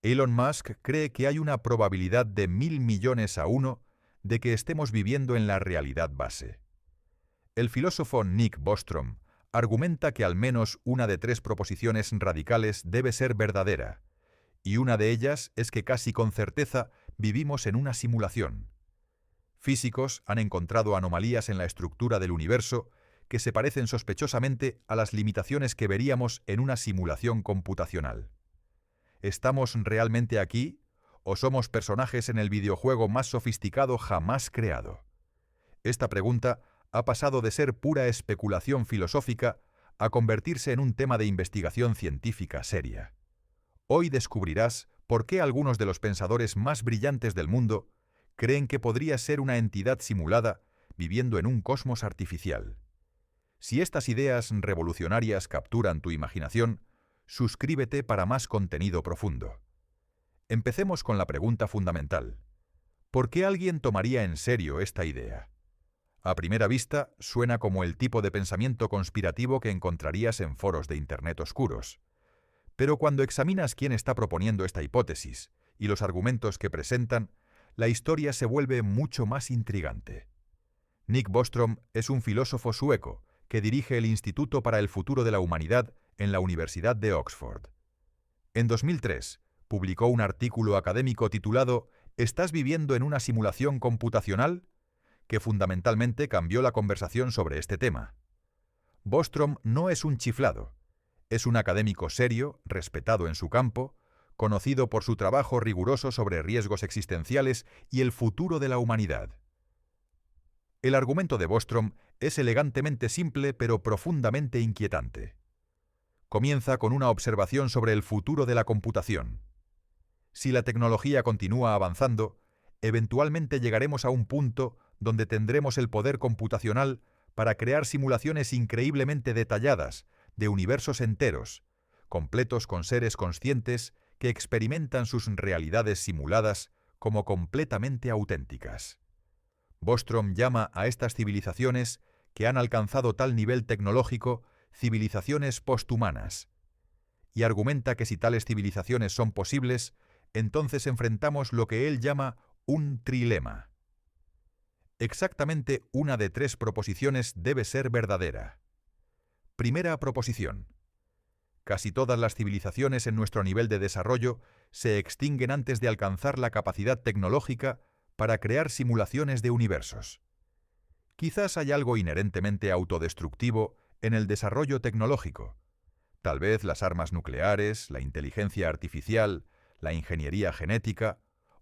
Elon Musk cree que hay una probabilidad de 1000 millones a 1 de que estemos viviendo en la realidad base. El filósofo Nick Bostrom argumenta que al menos una de tres proposiciones radicales debe ser verdadera, y una de ellas es que casi con certeza vivimos en una simulación. Físicos han encontrado anomalías en la estructura del universo que se parecen sospechosamente a las limitaciones que veríamos en una simulación computacional. ¿Estamos realmente aquí o somos personajes en el videojuego más sofisticado jamás creado? Esta pregunta ha pasado de ser pura especulación filosófica a convertirse en un tema de investigación científica seria. Hoy descubrirás por qué algunos de los pensadores más brillantes del mundo creen que podría ser una entidad simulada viviendo en un cosmos artificial. Si estas ideas revolucionarias capturan tu imaginación, suscríbete para más contenido profundo. Empecemos con la pregunta fundamental. ¿Por qué alguien tomaría en serio esta idea? A primera vista, suena como el tipo de pensamiento conspirativo que encontrarías en foros de Internet oscuros. Pero cuando examinas quién está proponiendo esta hipótesis y los argumentos que presentan, la historia se vuelve mucho más intrigante. Nick Bostrom es un filósofo sueco que dirige el Instituto para el Futuro de la Humanidad en la Universidad de Oxford. En 2003, publicó un artículo académico titulado ¿Estás viviendo en una simulación computacional?, que fundamentalmente cambió la conversación sobre este tema. Bostrom no es un chiflado. Es un académico serio, respetado en su campo, conocido por su trabajo riguroso sobre riesgos existenciales y el futuro de la humanidad. El argumento de Bostrom es elegantemente simple pero profundamente inquietante. Comienza con una observación sobre el futuro de la computación. Si la tecnología continúa avanzando, eventualmente llegaremos a un punto donde tendremos el poder computacional para crear simulaciones increíblemente detalladas de universos enteros, completos con seres conscientes que experimentan sus realidades simuladas como completamente auténticas. Bostrom llama a estas civilizaciones que han alcanzado tal nivel tecnológico civilizaciones posthumanas, y argumenta que si tales civilizaciones son posibles, entonces enfrentamos lo que él llama un trilema. Exactamente una de tres proposiciones debe ser verdadera. Primera proposición. Casi todas las civilizaciones en nuestro nivel de desarrollo se extinguen antes de alcanzar la capacidad tecnológica para crear simulaciones de universos. Quizás hay algo inherentemente autodestructivo en el desarrollo tecnológico. Tal vez las armas nucleares, la inteligencia artificial, la ingeniería genética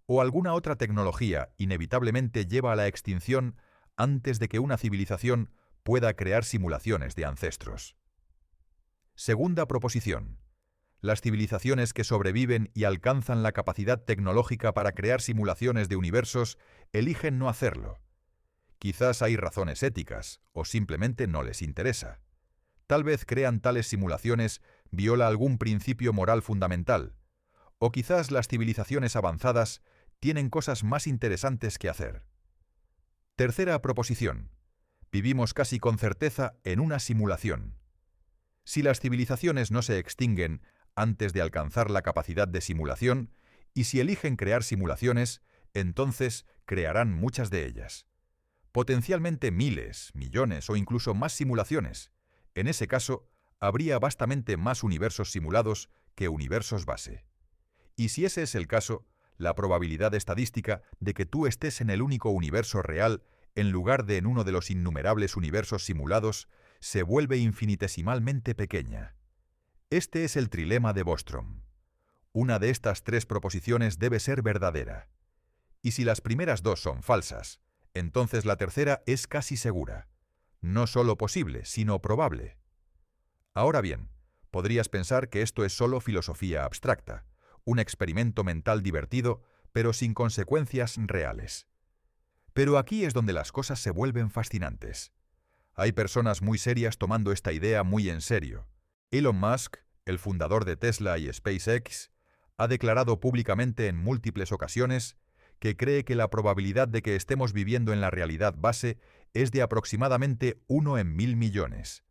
o alguna otra tecnología inevitablemente lleva a la extinción antes de que una civilización pueda crear simulaciones de ancestros. Segunda proposición. Las civilizaciones que sobreviven y alcanzan la capacidad tecnológica para crear simulaciones de universos eligen no hacerlo. Quizás hay razones éticas o simplemente no les interesa. Tal vez crean tales simulaciones viola algún principio moral fundamental, o quizás las civilizaciones avanzadas tienen cosas más interesantes que hacer. Tercera proposición. Vivimos casi con certeza en una simulación. Si las civilizaciones no se extinguen antes de alcanzar la capacidad de simulación, y si eligen crear simulaciones, entonces crearán muchas de ellas. Potencialmente miles, millones o incluso más simulaciones. En ese caso, habría vastamente más universos simulados que universos base. Y si ese es el caso, la probabilidad estadística de que tú estés en el único universo real en lugar de en uno de los innumerables universos simulados se vuelve infinitesimalmente pequeña. Este es el trilema de Bostrom. Una de estas tres proposiciones debe ser verdadera. Y si las primeras dos son falsas, entonces la tercera es casi segura. No solo posible, sino probable. Ahora bien, podrías pensar que esto es solo filosofía abstracta, un experimento mental divertido, pero sin consecuencias reales. Pero aquí es donde las cosas se vuelven fascinantes. Hay personas muy serias tomando esta idea muy en serio. Elon Musk, el fundador de Tesla y SpaceX, ha declarado públicamente en múltiples ocasiones que cree que la probabilidad de que estemos viviendo en la realidad base es de aproximadamente 1 en 1000 millones.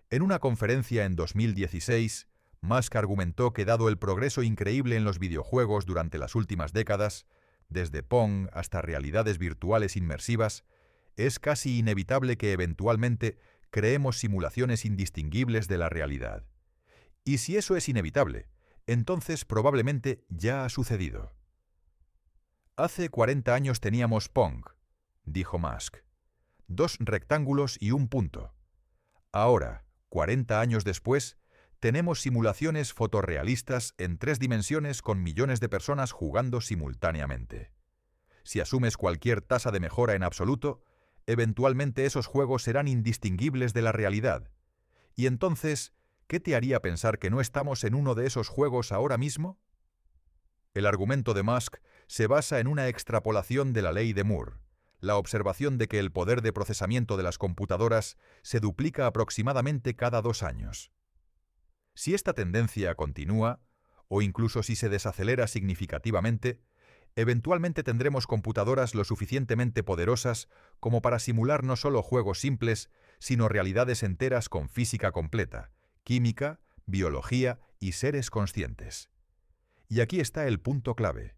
En una conferencia en 2016, Musk argumentó que dado el progreso increíble en los videojuegos durante las últimas décadas, desde Pong hasta realidades virtuales inmersivas, es casi inevitable que eventualmente creemos simulaciones indistinguibles de la realidad. Y si eso es inevitable, entonces probablemente ya ha sucedido. Hace 40 años teníamos Pong, dijo Musk. 2 rectángulos y un punto. Ahora, 40 años después, tenemos simulaciones fotorrealistas en 3 dimensiones con millones de personas jugando simultáneamente. Si asumes cualquier tasa de mejora en absoluto, eventualmente esos juegos serán indistinguibles de la realidad. Y entonces, ¿qué te haría pensar que no estamos en uno de esos juegos ahora mismo? El argumento de Musk se basa en una extrapolación de la ley de Moore, la observación de que el poder de procesamiento de las computadoras se duplica aproximadamente cada 2 años. Si esta tendencia continúa, o incluso si se desacelera significativamente, eventualmente tendremos computadoras lo suficientemente poderosas como para simular no solo juegos simples, sino realidades enteras con física completa, química, biología y seres conscientes. Y aquí está el punto clave.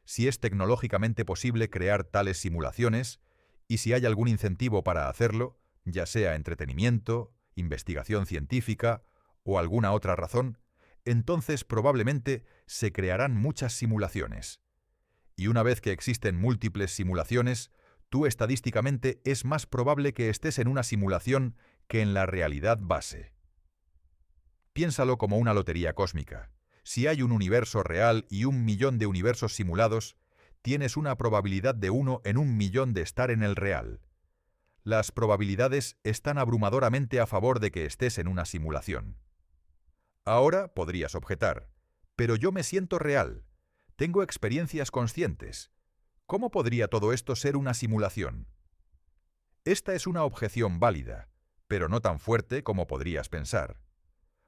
Si es tecnológicamente posible crear tales simulaciones, y si hay algún incentivo para hacerlo, ya sea entretenimiento, investigación científica o alguna otra razón, entonces probablemente se crearán muchas simulaciones. Y una vez que existen múltiples simulaciones, tú estadísticamente es más probable que estés en una simulación que en la realidad base. Piénsalo como una lotería cósmica. Si hay un universo real y 1.000.000 de universos simulados, tienes una probabilidad de 1 en 1.000.000 de estar en el real. Las probabilidades están abrumadoramente a favor de que estés en una simulación. Ahora podrías objetar, pero yo me siento real. Tengo experiencias conscientes. ¿Cómo podría todo esto ser una simulación? Esta es una objeción válida, pero no tan fuerte como podrías pensar.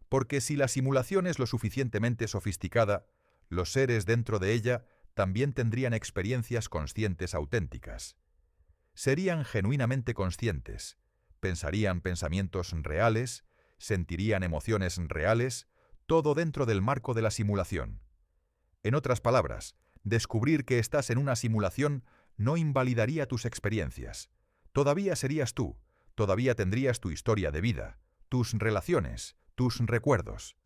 Porque si la simulación es lo suficientemente sofisticada, los seres dentro de ella también tendrían experiencias conscientes auténticas. Serían genuinamente conscientes, pensarían pensamientos reales, sentirían emociones reales, todo dentro del marco de la simulación. En otras palabras, descubrir que estás en una simulación no invalidaría tus experiencias. Todavía serías tú, todavía tendrías tu historia de vida, tus relaciones, tus recuerdos.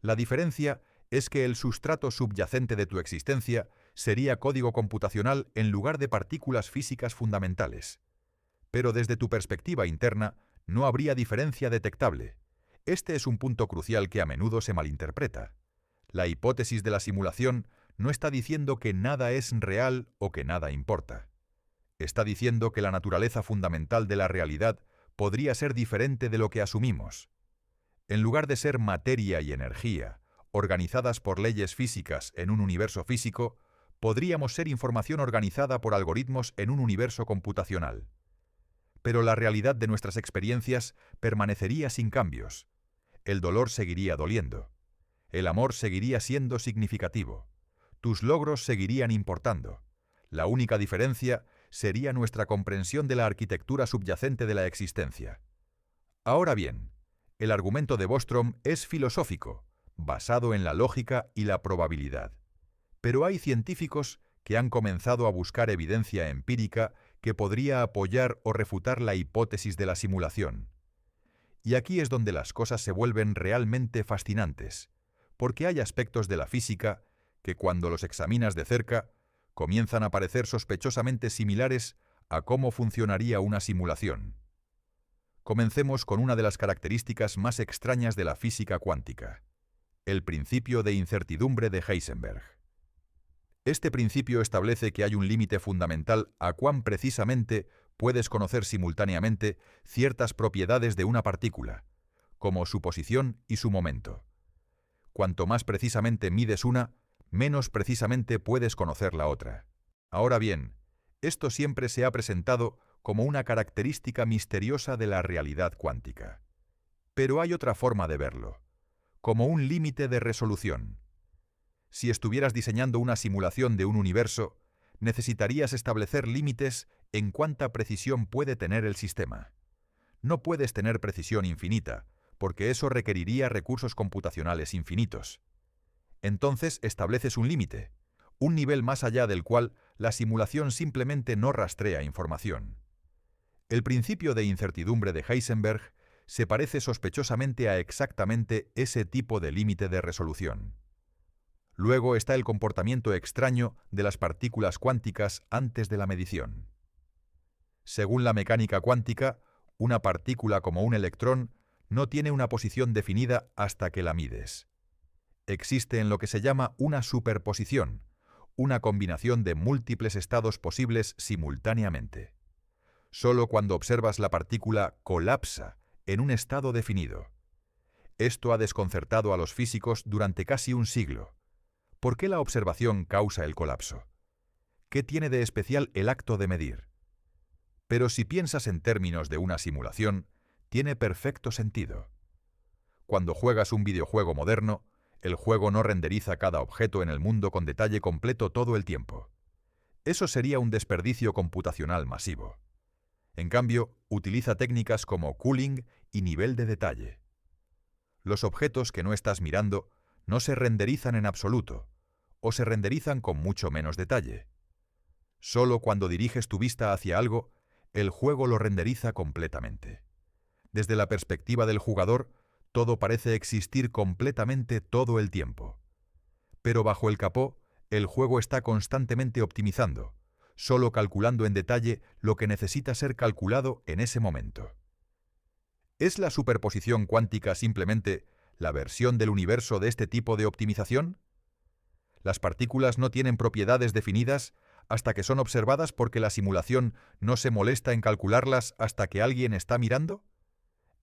La diferencia es que el sustrato subyacente de tu existencia sería código computacional en lugar de partículas físicas fundamentales. Pero desde tu perspectiva interna no habría diferencia detectable. Este es un punto crucial que a menudo se malinterpreta. La hipótesis de la simulación no está diciendo que nada es real o que nada importa. Está diciendo que la naturaleza fundamental de la realidad podría ser diferente de lo que asumimos. En lugar de ser materia y energía, organizadas por leyes físicas en un universo físico, podríamos ser información organizada por algoritmos en un universo computacional. Pero la realidad de nuestras experiencias permanecería sin cambios. El dolor seguiría doliendo. El amor seguiría siendo significativo. Tus logros seguirían importando. La única diferencia sería nuestra comprensión de la arquitectura subyacente de la existencia. Ahora bien, el argumento de Bostrom es filosófico, basado en la lógica y la probabilidad. Pero hay científicos que han comenzado a buscar evidencia empírica que podría apoyar o refutar la hipótesis de la simulación. Y aquí es donde las cosas se vuelven realmente fascinantes, porque hay aspectos de la física que cuando los examinas de cerca, comienzan a parecer sospechosamente similares a cómo funcionaría una simulación. Comencemos con una de las características más extrañas de la física cuántica, el principio de incertidumbre de Heisenberg. Este principio establece que hay un límite fundamental a cuán precisamente puedes conocer simultáneamente ciertas propiedades de una partícula, como su posición y su momento. Cuanto más precisamente mides una, menos precisamente puedes conocer la otra. Ahora bien, esto siempre se ha presentado como una característica misteriosa de la realidad cuántica. Pero hay otra forma de verlo, como un límite de resolución. Si estuvieras diseñando una simulación de un universo, necesitarías establecer límites en cuánta precisión puede tener el sistema. No puedes tener precisión infinita, porque eso requeriría recursos computacionales infinitos. Entonces estableces un límite, un nivel más allá del cual la simulación simplemente no rastrea información. El principio de incertidumbre de Heisenberg se parece sospechosamente a exactamente ese tipo de límite de resolución. Luego está el comportamiento extraño de las partículas cuánticas antes de la medición. Según la mecánica cuántica, una partícula como un electrón no tiene una posición definida hasta que la mides. Existe en lo que se llama una superposición, una combinación de múltiples estados posibles simultáneamente. Solo cuando observas la partícula colapsa en un estado definido. Esto ha desconcertado a los físicos durante casi un siglo. ¿Por qué la observación causa el colapso? ¿Qué tiene de especial el acto de medir? Pero si piensas en términos de una simulación, tiene perfecto sentido. Cuando juegas un videojuego moderno, el juego no renderiza cada objeto en el mundo con detalle completo todo el tiempo. Eso sería un desperdicio computacional masivo. En cambio, utiliza técnicas como cooling y nivel de detalle. Los objetos que no estás mirando no se renderizan en absoluto, o se renderizan con mucho menos detalle. Solo cuando diriges tu vista hacia algo, el juego lo renderiza completamente. Desde la perspectiva del jugador, todo parece existir completamente todo el tiempo. Pero bajo el capó, el juego está constantemente optimizando, solo calculando en detalle lo que necesita ser calculado en ese momento. ¿Es la superposición cuántica simplemente la versión del universo de este tipo de optimización? ¿Las partículas no tienen propiedades definidas hasta que son observadas porque la simulación no se molesta en calcularlas hasta que alguien está mirando?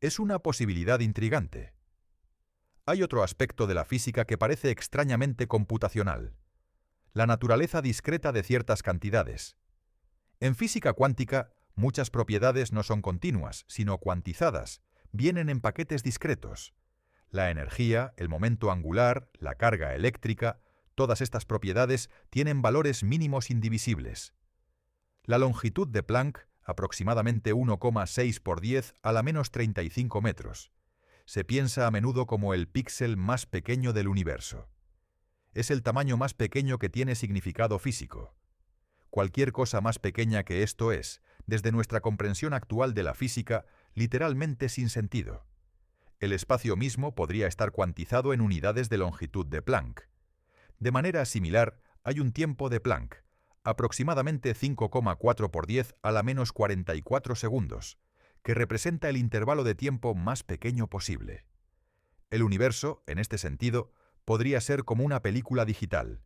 Es una posibilidad intrigante. Hay otro aspecto de la física que parece extrañamente computacional: la naturaleza discreta de ciertas cantidades. En física cuántica, muchas propiedades no son continuas, sino cuantizadas, vienen en paquetes discretos. La energía, el momento angular, la carga eléctrica, todas estas propiedades tienen valores mínimos indivisibles. La longitud de Planck, aproximadamente 1,6 por 10 a la menos 35 metros. Se piensa a menudo como el píxel más pequeño del universo. Es el tamaño más pequeño que tiene significado físico. Cualquier cosa más pequeña que esto es, desde nuestra comprensión actual de la física, literalmente sin sentido. El espacio mismo podría estar cuantizado en unidades de longitud de Planck. De manera similar, hay un tiempo de Planck, aproximadamente 5,4 por 10 a la menos 44 segundos, que representa el intervalo de tiempo más pequeño posible. El universo, en este sentido, podría ser como una película digital.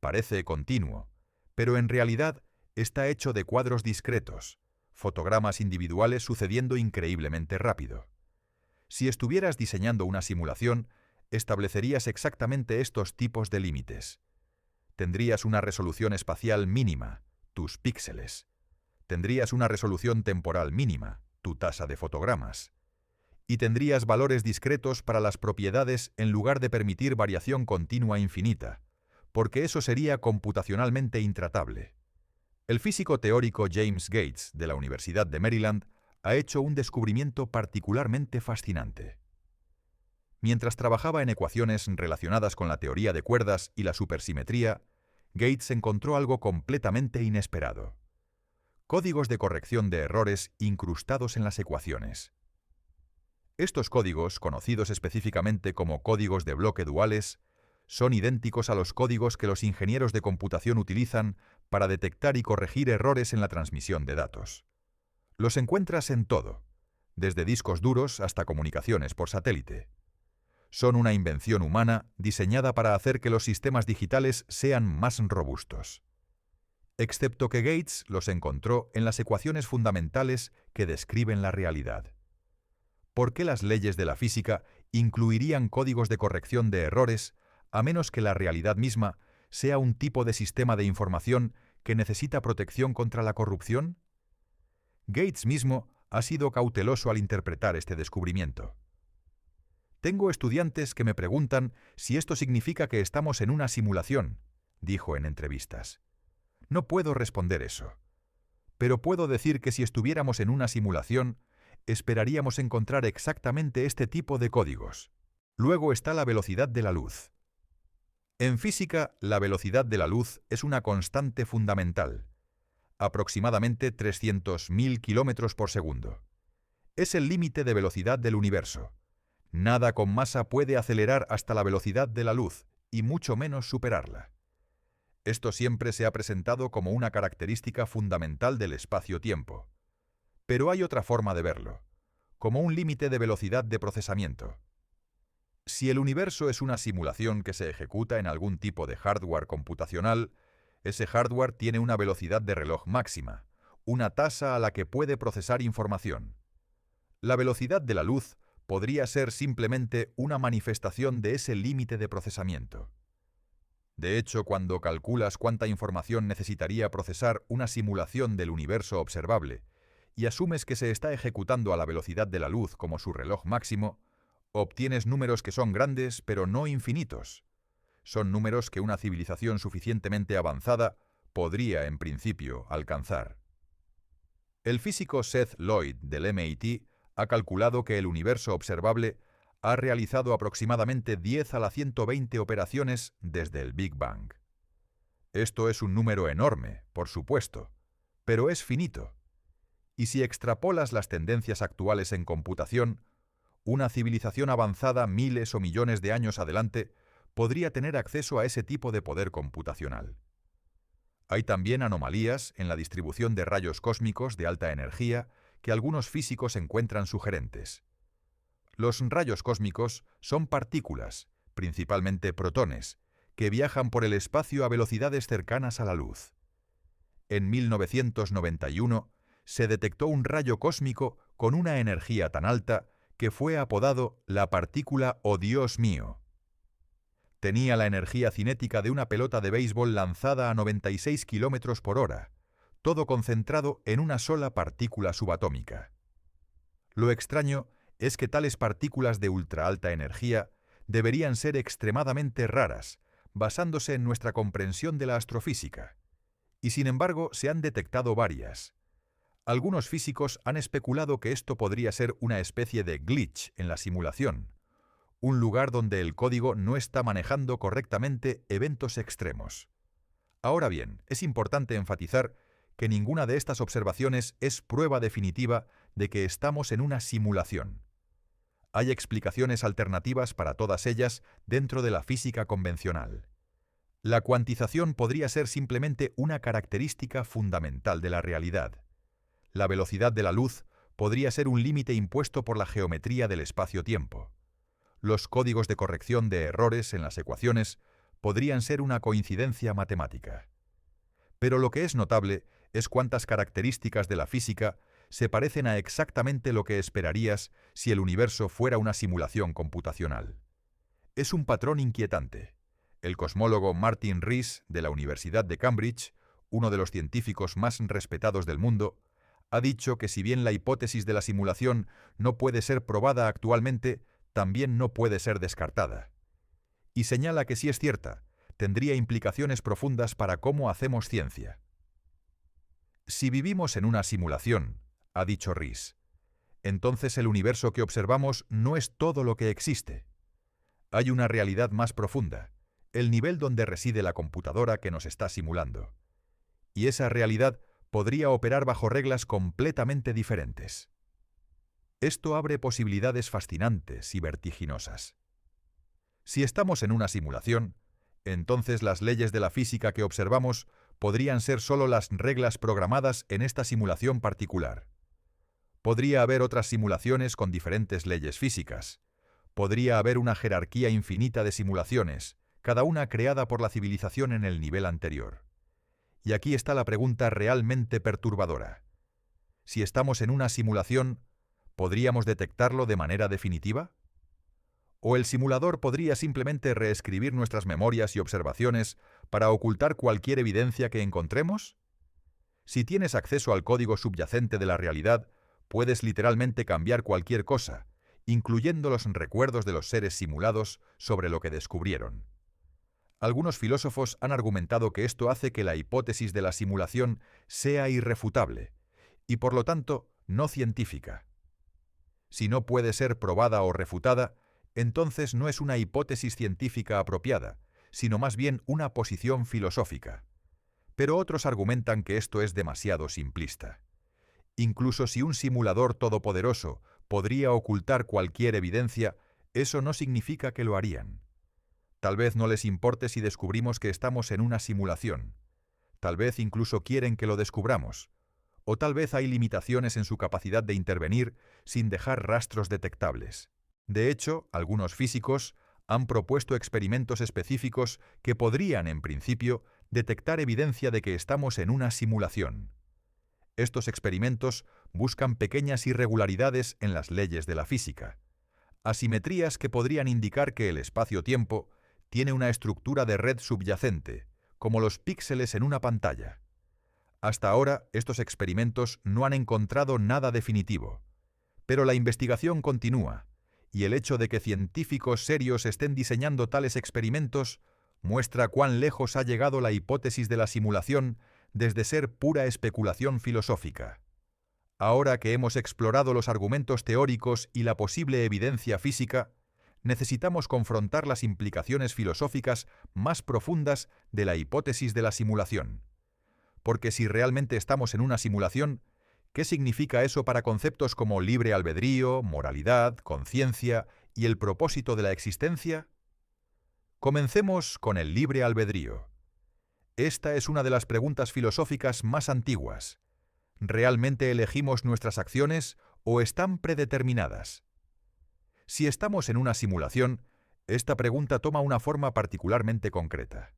Parece continuo, pero en realidad está hecho de cuadros discretos, fotogramas individuales sucediendo increíblemente rápido. Si estuvieras diseñando una simulación, establecerías exactamente estos tipos de límites. Tendrías una resolución espacial mínima, tus píxeles. Tendrías una resolución temporal mínima, tu tasa de fotogramas. Y tendrías valores discretos para las propiedades en lugar de permitir variación continua infinita, porque eso sería computacionalmente intratable. El físico teórico James Gates, de la Universidad de Maryland, ha hecho un descubrimiento particularmente fascinante. Mientras trabajaba en ecuaciones relacionadas con la teoría de cuerdas y la supersimetría, Gates encontró algo completamente inesperado: códigos de corrección de errores incrustados en las ecuaciones. Estos códigos, conocidos específicamente como códigos de bloque duales, son idénticos a los códigos que los ingenieros de computación utilizan para detectar y corregir errores en la transmisión de datos. Los encuentras en todo, desde discos duros hasta comunicaciones por satélite. Son una invención humana diseñada para hacer que los sistemas digitales sean más robustos. Excepto que Gates los encontró en las ecuaciones fundamentales que describen la realidad. ¿Por qué las leyes de la física incluirían códigos de corrección de errores a menos que la realidad misma sea un tipo de sistema de información que necesita protección contra la corrupción? Gates mismo ha sido cauteloso al interpretar este descubrimiento. Tengo estudiantes que me preguntan si esto significa que estamos en una simulación, dijo en entrevistas. No puedo responder eso. Pero puedo decir que si estuviéramos en una simulación, esperaríamos encontrar exactamente este tipo de códigos. Luego está la velocidad de la luz. En física, la velocidad de la luz es una constante fundamental, aproximadamente 300.000 kilómetros por segundo. Es el límite de velocidad del universo. Nada con masa puede acelerar hasta la velocidad de la luz, y mucho menos superarla. Esto siempre se ha presentado como una característica fundamental del espacio-tiempo. Pero hay otra forma de verlo, como un límite de velocidad de procesamiento. Si el universo es una simulación que se ejecuta en algún tipo de hardware computacional, ese hardware tiene una velocidad de reloj máxima, una tasa a la que puede procesar información. La velocidad de la luz podría ser simplemente una manifestación de ese límite de procesamiento. De hecho, cuando calculas cuánta información necesitaría procesar una simulación del universo observable y asumes que se está ejecutando a la velocidad de la luz como su reloj máximo, obtienes números que son grandes pero no infinitos. Son números que una civilización suficientemente avanzada podría, en principio, alcanzar. El físico Seth Lloyd del MIT ha calculado que el universo observable ha realizado aproximadamente 10 a la 120 operaciones desde el Big Bang. Esto es un número enorme, por supuesto, pero es finito. Y si extrapolas las tendencias actuales en computación, una civilización avanzada miles o millones de años adelante podría tener acceso a ese tipo de poder computacional. Hay también anomalías en la distribución de rayos cósmicos de alta energía que algunos físicos encuentran sugerentes. Los rayos cósmicos son partículas, principalmente protones, que viajan por el espacio a velocidades cercanas a la luz. En 1991 se detectó un rayo cósmico con una energía tan alta que fue apodado la partícula «Oh Dios mío». Tenía la energía cinética de una pelota de béisbol lanzada a 96 km por hora, todo concentrado en una sola partícula subatómica. Lo extraño es que tales partículas de ultra alta energía deberían ser extremadamente raras, basándose en nuestra comprensión de la astrofísica. Y sin embargo, se han detectado varias. Algunos físicos han especulado que esto podría ser una especie de glitch en la simulación, un lugar donde el código no está manejando correctamente eventos extremos. Ahora bien, es importante enfatizar que ninguna de estas observaciones es prueba definitiva de que estamos en una simulación. Hay explicaciones alternativas para todas ellas dentro de la física convencional. La cuantización podría ser simplemente una característica fundamental de la realidad. La velocidad de la luz podría ser un límite impuesto por la geometría del espacio-tiempo. Los códigos de corrección de errores en las ecuaciones podrían ser una coincidencia matemática. Pero lo que es notable es cuántas características de la física se parecen a exactamente lo que esperarías si el universo fuera una simulación computacional. Es un patrón inquietante. El cosmólogo Martin Rees, de la Universidad de Cambridge, uno de los científicos más respetados del mundo, ha dicho que si bien la hipótesis de la simulación no puede ser probada actualmente, también no puede ser descartada. Y señala que si es cierta, tendría implicaciones profundas para cómo hacemos ciencia. Si vivimos en una simulación, ha dicho Rees, entonces el universo que observamos no es todo lo que existe. Hay una realidad más profunda, el nivel donde reside la computadora que nos está simulando. Y esa realidad podría operar bajo reglas completamente diferentes. Esto abre posibilidades fascinantes y vertiginosas. Si estamos en una simulación, entonces las leyes de la física que observamos podrían ser solo las reglas programadas en esta simulación particular. Podría haber otras simulaciones con diferentes leyes físicas. Podría haber una jerarquía infinita de simulaciones, cada una creada por la civilización en el nivel anterior. Y aquí está la pregunta realmente perturbadora. Si estamos en una simulación, ¿podríamos detectarlo de manera definitiva? ¿O el simulador podría simplemente reescribir nuestras memorias y observaciones para ocultar cualquier evidencia que encontremos? Si tienes acceso al código subyacente de la realidad, puedes literalmente cambiar cualquier cosa, incluyendo los recuerdos de los seres simulados sobre lo que descubrieron. Algunos filósofos han argumentado que esto hace que la hipótesis de la simulación sea irrefutable, y por lo tanto no científica. Si no puede ser probada o refutada, entonces no es una hipótesis científica apropiada, sino más bien una posición filosófica. Pero otros argumentan que esto es demasiado simplista. Incluso si un simulador todopoderoso podría ocultar cualquier evidencia, eso no significa que lo harían. Tal vez no les importe si descubrimos que estamos en una simulación. Tal vez incluso quieren que lo descubramos. O tal vez hay limitaciones en su capacidad de intervenir sin dejar rastros detectables. De hecho, algunos físicos han propuesto experimentos específicos que podrían, en principio, detectar evidencia de que estamos en una simulación. Estos experimentos buscan pequeñas irregularidades en las leyes de la física, asimetrías que podrían indicar que el espacio-tiempo tiene una estructura de red subyacente, como los píxeles en una pantalla. Hasta ahora, estos experimentos no han encontrado nada definitivo, pero la investigación continúa, y el hecho de que científicos serios estén diseñando tales experimentos muestra cuán lejos ha llegado la hipótesis de la simulación desde ser pura especulación filosófica. Ahora que hemos explorado los argumentos teóricos y la posible evidencia física, necesitamos confrontar las implicaciones filosóficas más profundas de la hipótesis de la simulación. Porque si realmente estamos en una simulación, ¿qué significa eso para conceptos como libre albedrío, moralidad, conciencia y el propósito de la existencia? Comencemos con el libre albedrío. Esta es una de las preguntas filosóficas más antiguas. ¿Realmente elegimos nuestras acciones o están predeterminadas? Si estamos en una simulación, esta pregunta toma una forma particularmente concreta.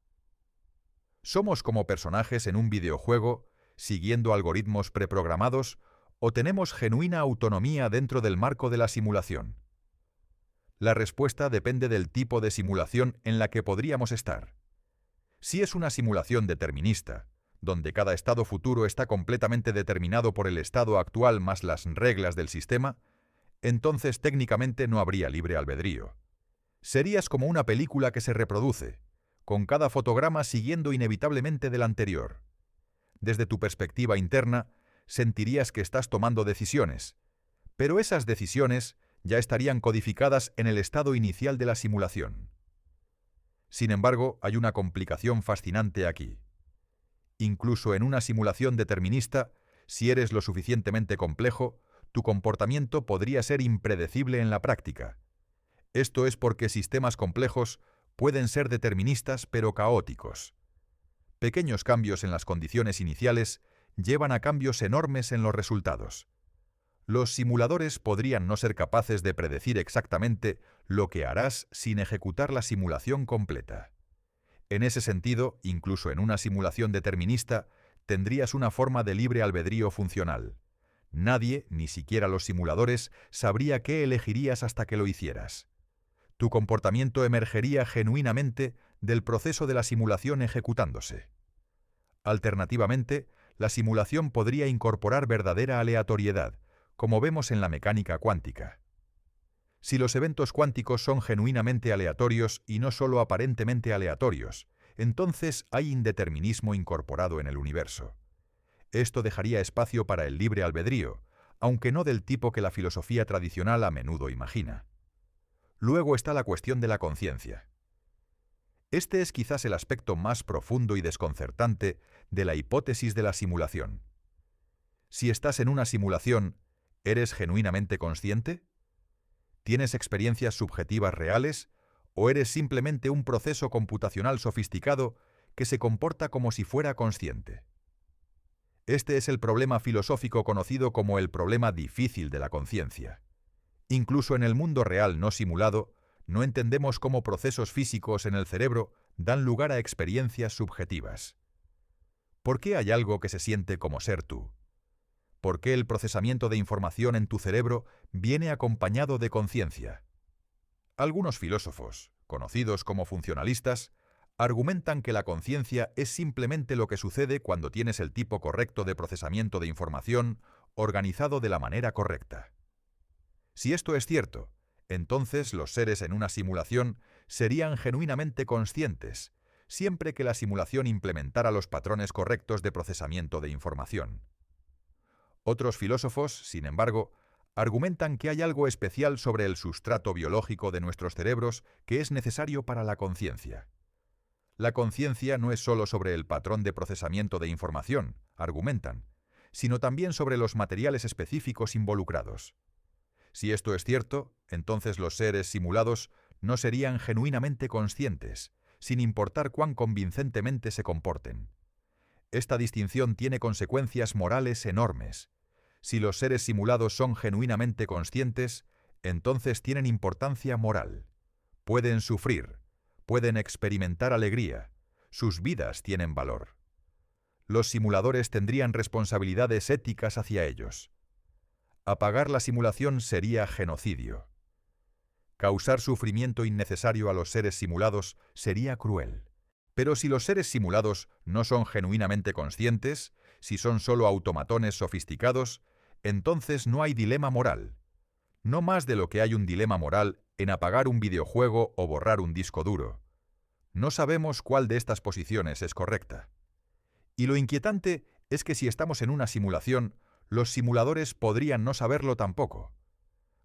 ¿Somos como personajes en un videojuego, siguiendo algoritmos preprogramados, o tenemos genuina autonomía dentro del marco de la simulación? La respuesta depende del tipo de simulación en la que podríamos estar. Si es una simulación determinista, donde cada estado futuro está completamente determinado por el estado actual más las reglas del sistema, entonces técnicamente no habría libre albedrío. Serías como una película que se reproduce, con cada fotograma siguiendo inevitablemente del anterior. Desde tu perspectiva interna, sentirías que estás tomando decisiones, pero esas decisiones ya estarían codificadas en el estado inicial de la simulación. Sin embargo, hay una complicación fascinante aquí. Incluso en una simulación determinista, si eres lo suficientemente complejo, tu comportamiento podría ser impredecible en la práctica. Esto es porque sistemas complejos pueden ser deterministas pero caóticos. Pequeños cambios en las condiciones iniciales llevan a cambios enormes en los resultados. Los simuladores podrían no ser capaces de predecir exactamente lo que harás sin ejecutar la simulación completa. En ese sentido, incluso en una simulación determinista, tendrías una forma de libre albedrío funcional. Nadie, ni siquiera los simuladores, sabría qué elegirías hasta que lo hicieras. Tu comportamiento emergería genuinamente del proceso de la simulación ejecutándose. Alternativamente, la simulación podría incorporar verdadera aleatoriedad, como vemos en la mecánica cuántica. Si los eventos cuánticos son genuinamente aleatorios y no solo aparentemente aleatorios, entonces hay indeterminismo incorporado en el universo. Esto dejaría espacio para el libre albedrío, aunque no del tipo que la filosofía tradicional a menudo imagina. Luego está la cuestión de la conciencia. Este es quizás el aspecto más profundo y desconcertante de la hipótesis de la simulación. Si estás en una simulación, ¿eres genuinamente consciente? ¿Tienes experiencias subjetivas reales o eres simplemente un proceso computacional sofisticado que se comporta como si fuera consciente? Este es el problema filosófico conocido como el problema difícil de la conciencia. Incluso en el mundo real no simulado, no entendemos cómo procesos físicos en el cerebro dan lugar a experiencias subjetivas. ¿Por qué hay algo que se siente como ser tú? ¿Por qué el procesamiento de información en tu cerebro viene acompañado de conciencia? Algunos filósofos, conocidos como funcionalistas, argumentan que la conciencia es simplemente lo que sucede cuando tienes el tipo correcto de procesamiento de información organizado de la manera correcta. Si esto es cierto, entonces los seres en una simulación serían genuinamente conscientes, siempre que la simulación implementara los patrones correctos de procesamiento de información. Otros filósofos, sin embargo, Argumentan que hay algo especial sobre el sustrato biológico de nuestros cerebros que es necesario para la conciencia. La conciencia no es solo sobre el patrón de procesamiento de información, argumentan, sino también sobre los materiales específicos involucrados. Si esto es cierto, entonces los seres simulados no serían genuinamente conscientes, sin importar cuán convincentemente se comporten. Esta distinción tiene consecuencias morales enormes. Si los seres simulados son genuinamente conscientes, entonces tienen importancia moral. Pueden sufrir, pueden experimentar alegría, sus vidas tienen valor. Los simuladores tendrían responsabilidades éticas hacia ellos. Apagar la simulación sería genocidio. Causar sufrimiento innecesario a los seres simulados sería cruel. Pero si los seres simulados no son genuinamente conscientes, si son solo automatones sofisticados, entonces no hay dilema moral. No más de lo que hay un dilema moral en apagar un videojuego o borrar un disco duro. No sabemos cuál de estas posiciones es correcta. Y lo inquietante es que si estamos en una simulación, los simuladores podrían no saberlo tampoco.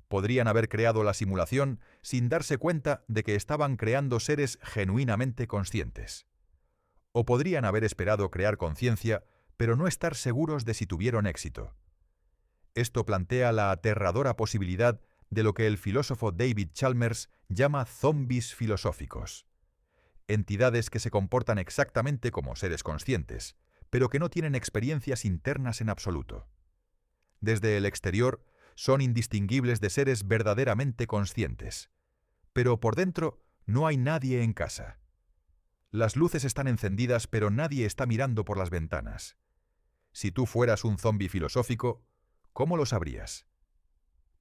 Podrían haber creado la simulación sin darse cuenta de que estaban creando seres genuinamente conscientes. O podrían haber esperado crear conciencia, pero no estar seguros de si tuvieron éxito. Esto plantea la aterradora posibilidad de lo que el filósofo David Chalmers llama zombies filosóficos. Entidades que se comportan exactamente como seres conscientes, pero que no tienen experiencias internas en absoluto. Desde el exterior, son indistinguibles de seres verdaderamente conscientes. Pero por dentro no hay nadie en casa. Las luces están encendidas, pero nadie está mirando por las ventanas. Si tú fueras un zombi filosófico, ¿cómo lo sabrías?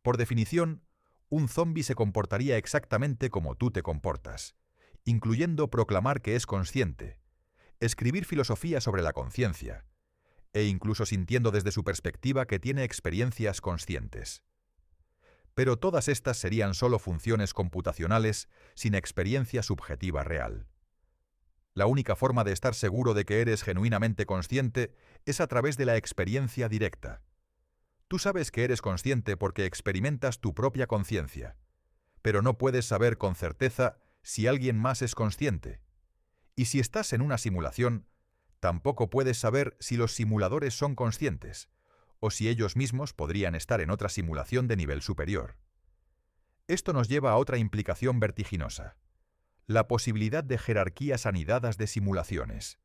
Por definición, un zombi se comportaría exactamente como tú te comportas, incluyendo proclamar que es consciente, escribir filosofía sobre la conciencia, e incluso sintiendo desde su perspectiva que tiene experiencias conscientes. Pero todas estas serían solo funciones computacionales sin experiencia subjetiva real. La única forma de estar seguro de que eres genuinamente consciente es a través de la experiencia directa. Tú sabes que eres consciente porque experimentas tu propia conciencia, pero no puedes saber con certeza si alguien más es consciente. Y si estás en una simulación, tampoco puedes saber si los simuladores son conscientes, o si ellos mismos podrían estar en otra simulación de nivel superior. Esto nos lleva a otra implicación vertiginosa: la posibilidad de jerarquías anidadas de simulaciones.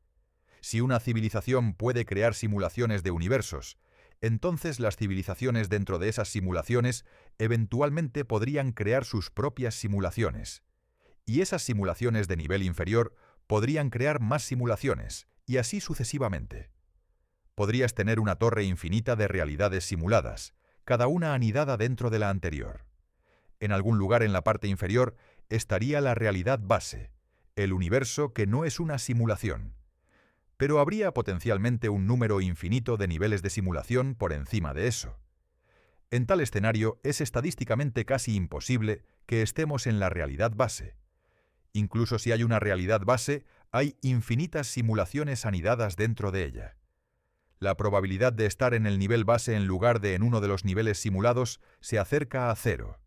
Si una civilización puede crear simulaciones de universos, entonces las civilizaciones dentro de esas simulaciones eventualmente podrían crear sus propias simulaciones. Y esas simulaciones de nivel inferior podrían crear más simulaciones, y así sucesivamente. Podrías tener una torre infinita de realidades simuladas, cada una anidada dentro de la anterior. En algún lugar en la parte inferior estaría la realidad base, el universo que no es una simulación. Pero habría potencialmente un número infinito de niveles de simulación por encima de eso. En tal escenario es estadísticamente casi imposible que estemos en la realidad base. Incluso si hay una realidad base, hay infinitas simulaciones anidadas dentro de ella. La probabilidad de estar en el nivel base en lugar de en uno de los niveles simulados se acerca a cero.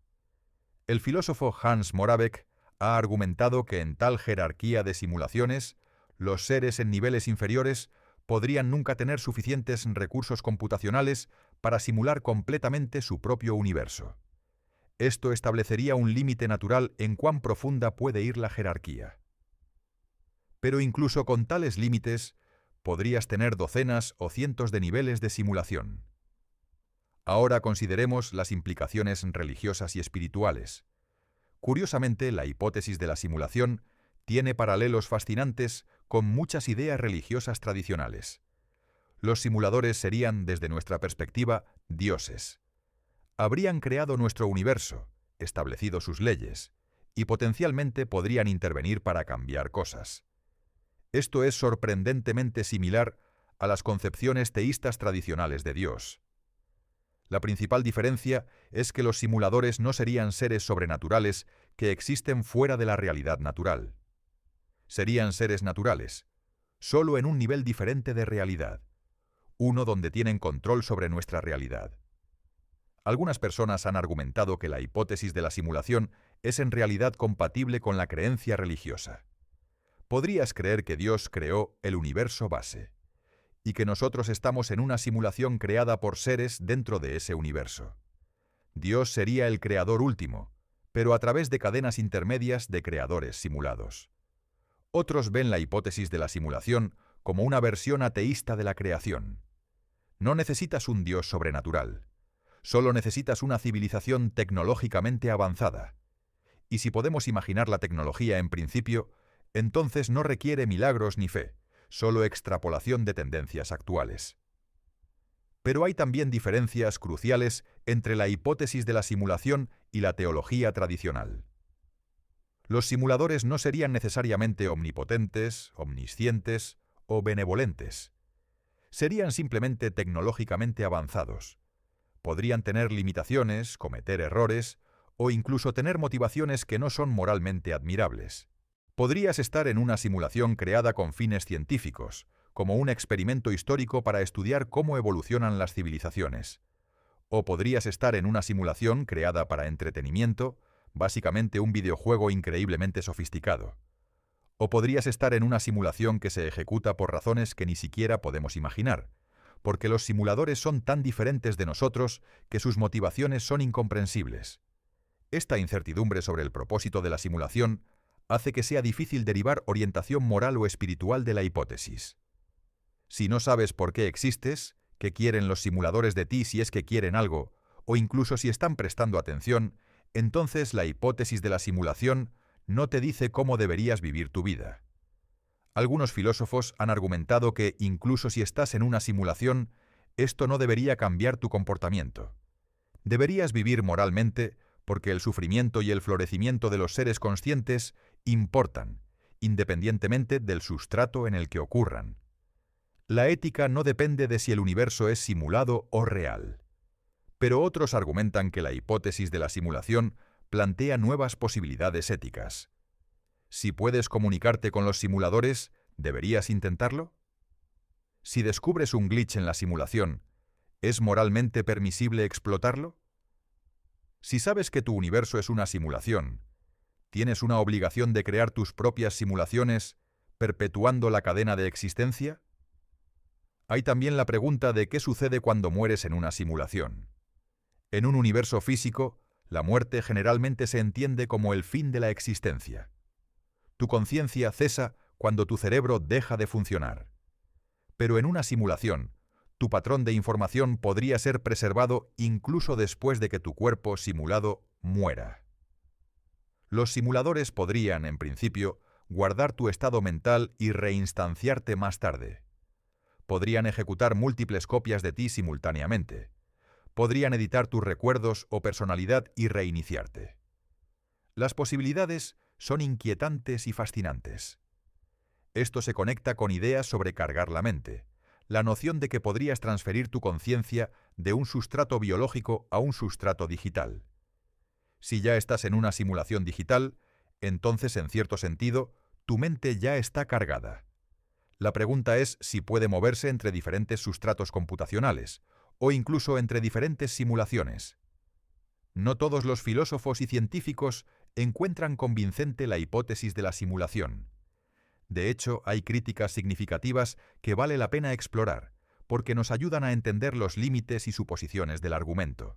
El filósofo Hans Moravec ha argumentado que en tal jerarquía de simulaciones, los seres en niveles inferiores podrían nunca tener suficientes recursos computacionales para simular completamente su propio universo. Esto establecería un límite natural en cuán profunda puede ir la jerarquía. Pero incluso con tales límites, podrías tener docenas o cientos de niveles de simulación. Ahora consideremos las implicaciones religiosas y espirituales. Curiosamente, la hipótesis de la simulación tiene paralelos fascinantes con muchas ideas religiosas tradicionales. Los simuladores serían, desde nuestra perspectiva, dioses. Habrían creado nuestro universo, establecido sus leyes, y potencialmente podrían intervenir para cambiar cosas. Esto es sorprendentemente similar a las concepciones teístas tradicionales de Dios. La principal diferencia es que los simuladores no serían seres sobrenaturales que existen fuera de la realidad natural. Serían seres naturales, solo en un nivel diferente de realidad, uno donde tienen control sobre nuestra realidad. Algunas personas han argumentado que la hipótesis de la simulación es en realidad compatible con la creencia religiosa. Podrías creer que Dios creó el universo base y que nosotros estamos en una simulación creada por seres dentro de ese universo. Dios sería el creador último, pero a través de cadenas intermedias de creadores simulados. Otros ven la hipótesis de la simulación como una versión ateísta de la creación. No necesitas un Dios sobrenatural. Solo necesitas una civilización tecnológicamente avanzada. Y si podemos imaginar la tecnología en principio, entonces no requiere milagros ni fe, solo extrapolación de tendencias actuales. Pero hay también diferencias cruciales entre la hipótesis de la simulación y la teología tradicional. Los simuladores no serían necesariamente omnipotentes, omniscientes o benevolentes. Serían simplemente tecnológicamente avanzados. Podrían tener limitaciones, cometer errores o incluso tener motivaciones que no son moralmente admirables. Podrías estar en una simulación creada con fines científicos, como un experimento histórico para estudiar cómo evolucionan las civilizaciones. O podrías estar en una simulación creada para entretenimiento, básicamente un videojuego increíblemente sofisticado. O podrías estar en una simulación que se ejecuta por razones que ni siquiera podemos imaginar, porque los simuladores son tan diferentes de nosotros que sus motivaciones son incomprensibles. Esta incertidumbre sobre el propósito de la simulación hace que sea difícil derivar orientación moral o espiritual de la hipótesis. Si no sabes por qué existes, qué quieren los simuladores de ti si es que quieren algo, o incluso si están prestando atención, entonces la hipótesis de la simulación no te dice cómo deberías vivir tu vida. Algunos filósofos han argumentado que, incluso si estás en una simulación, esto no debería cambiar tu comportamiento. Deberías vivir moralmente porque el sufrimiento y el florecimiento de los seres conscientes importan, independientemente del sustrato en el que ocurran. La ética no depende de si el universo es simulado o real. Pero otros argumentan que la hipótesis de la simulación plantea nuevas posibilidades éticas. Si puedes comunicarte con los simuladores, ¿deberías intentarlo? Si descubres un glitch en la simulación, ¿es moralmente permisible explotarlo? Si sabes que tu universo es una simulación, ¿tienes una obligación de crear tus propias simulaciones, perpetuando la cadena de existencia? Hay también la pregunta de qué sucede cuando mueres en una simulación. En un universo físico, la muerte generalmente se entiende como el fin de la existencia. Tu conciencia cesa cuando tu cerebro deja de funcionar. Pero en una simulación, tu patrón de información podría ser preservado incluso después de que tu cuerpo simulado muera. Los simuladores podrían, en principio, guardar tu estado mental y reinstanciarte más tarde. Podrían ejecutar múltiples copias de ti simultáneamente. Podrían editar tus recuerdos o personalidad y reiniciarte. Las posibilidades son inquietantes y fascinantes. Esto se conecta con ideas sobre cargar la mente, la noción de que podrías transferir tu conciencia de un sustrato biológico a un sustrato digital. Si ya estás en una simulación digital, entonces, en cierto sentido, tu mente ya está cargada. La pregunta es si puede moverse entre diferentes sustratos computacionales, o incluso entre diferentes simulaciones. No todos los filósofos y científicos encuentran convincente la hipótesis de la simulación. De hecho, hay críticas significativas que vale la pena explorar, porque nos ayudan a entender los límites y suposiciones del argumento.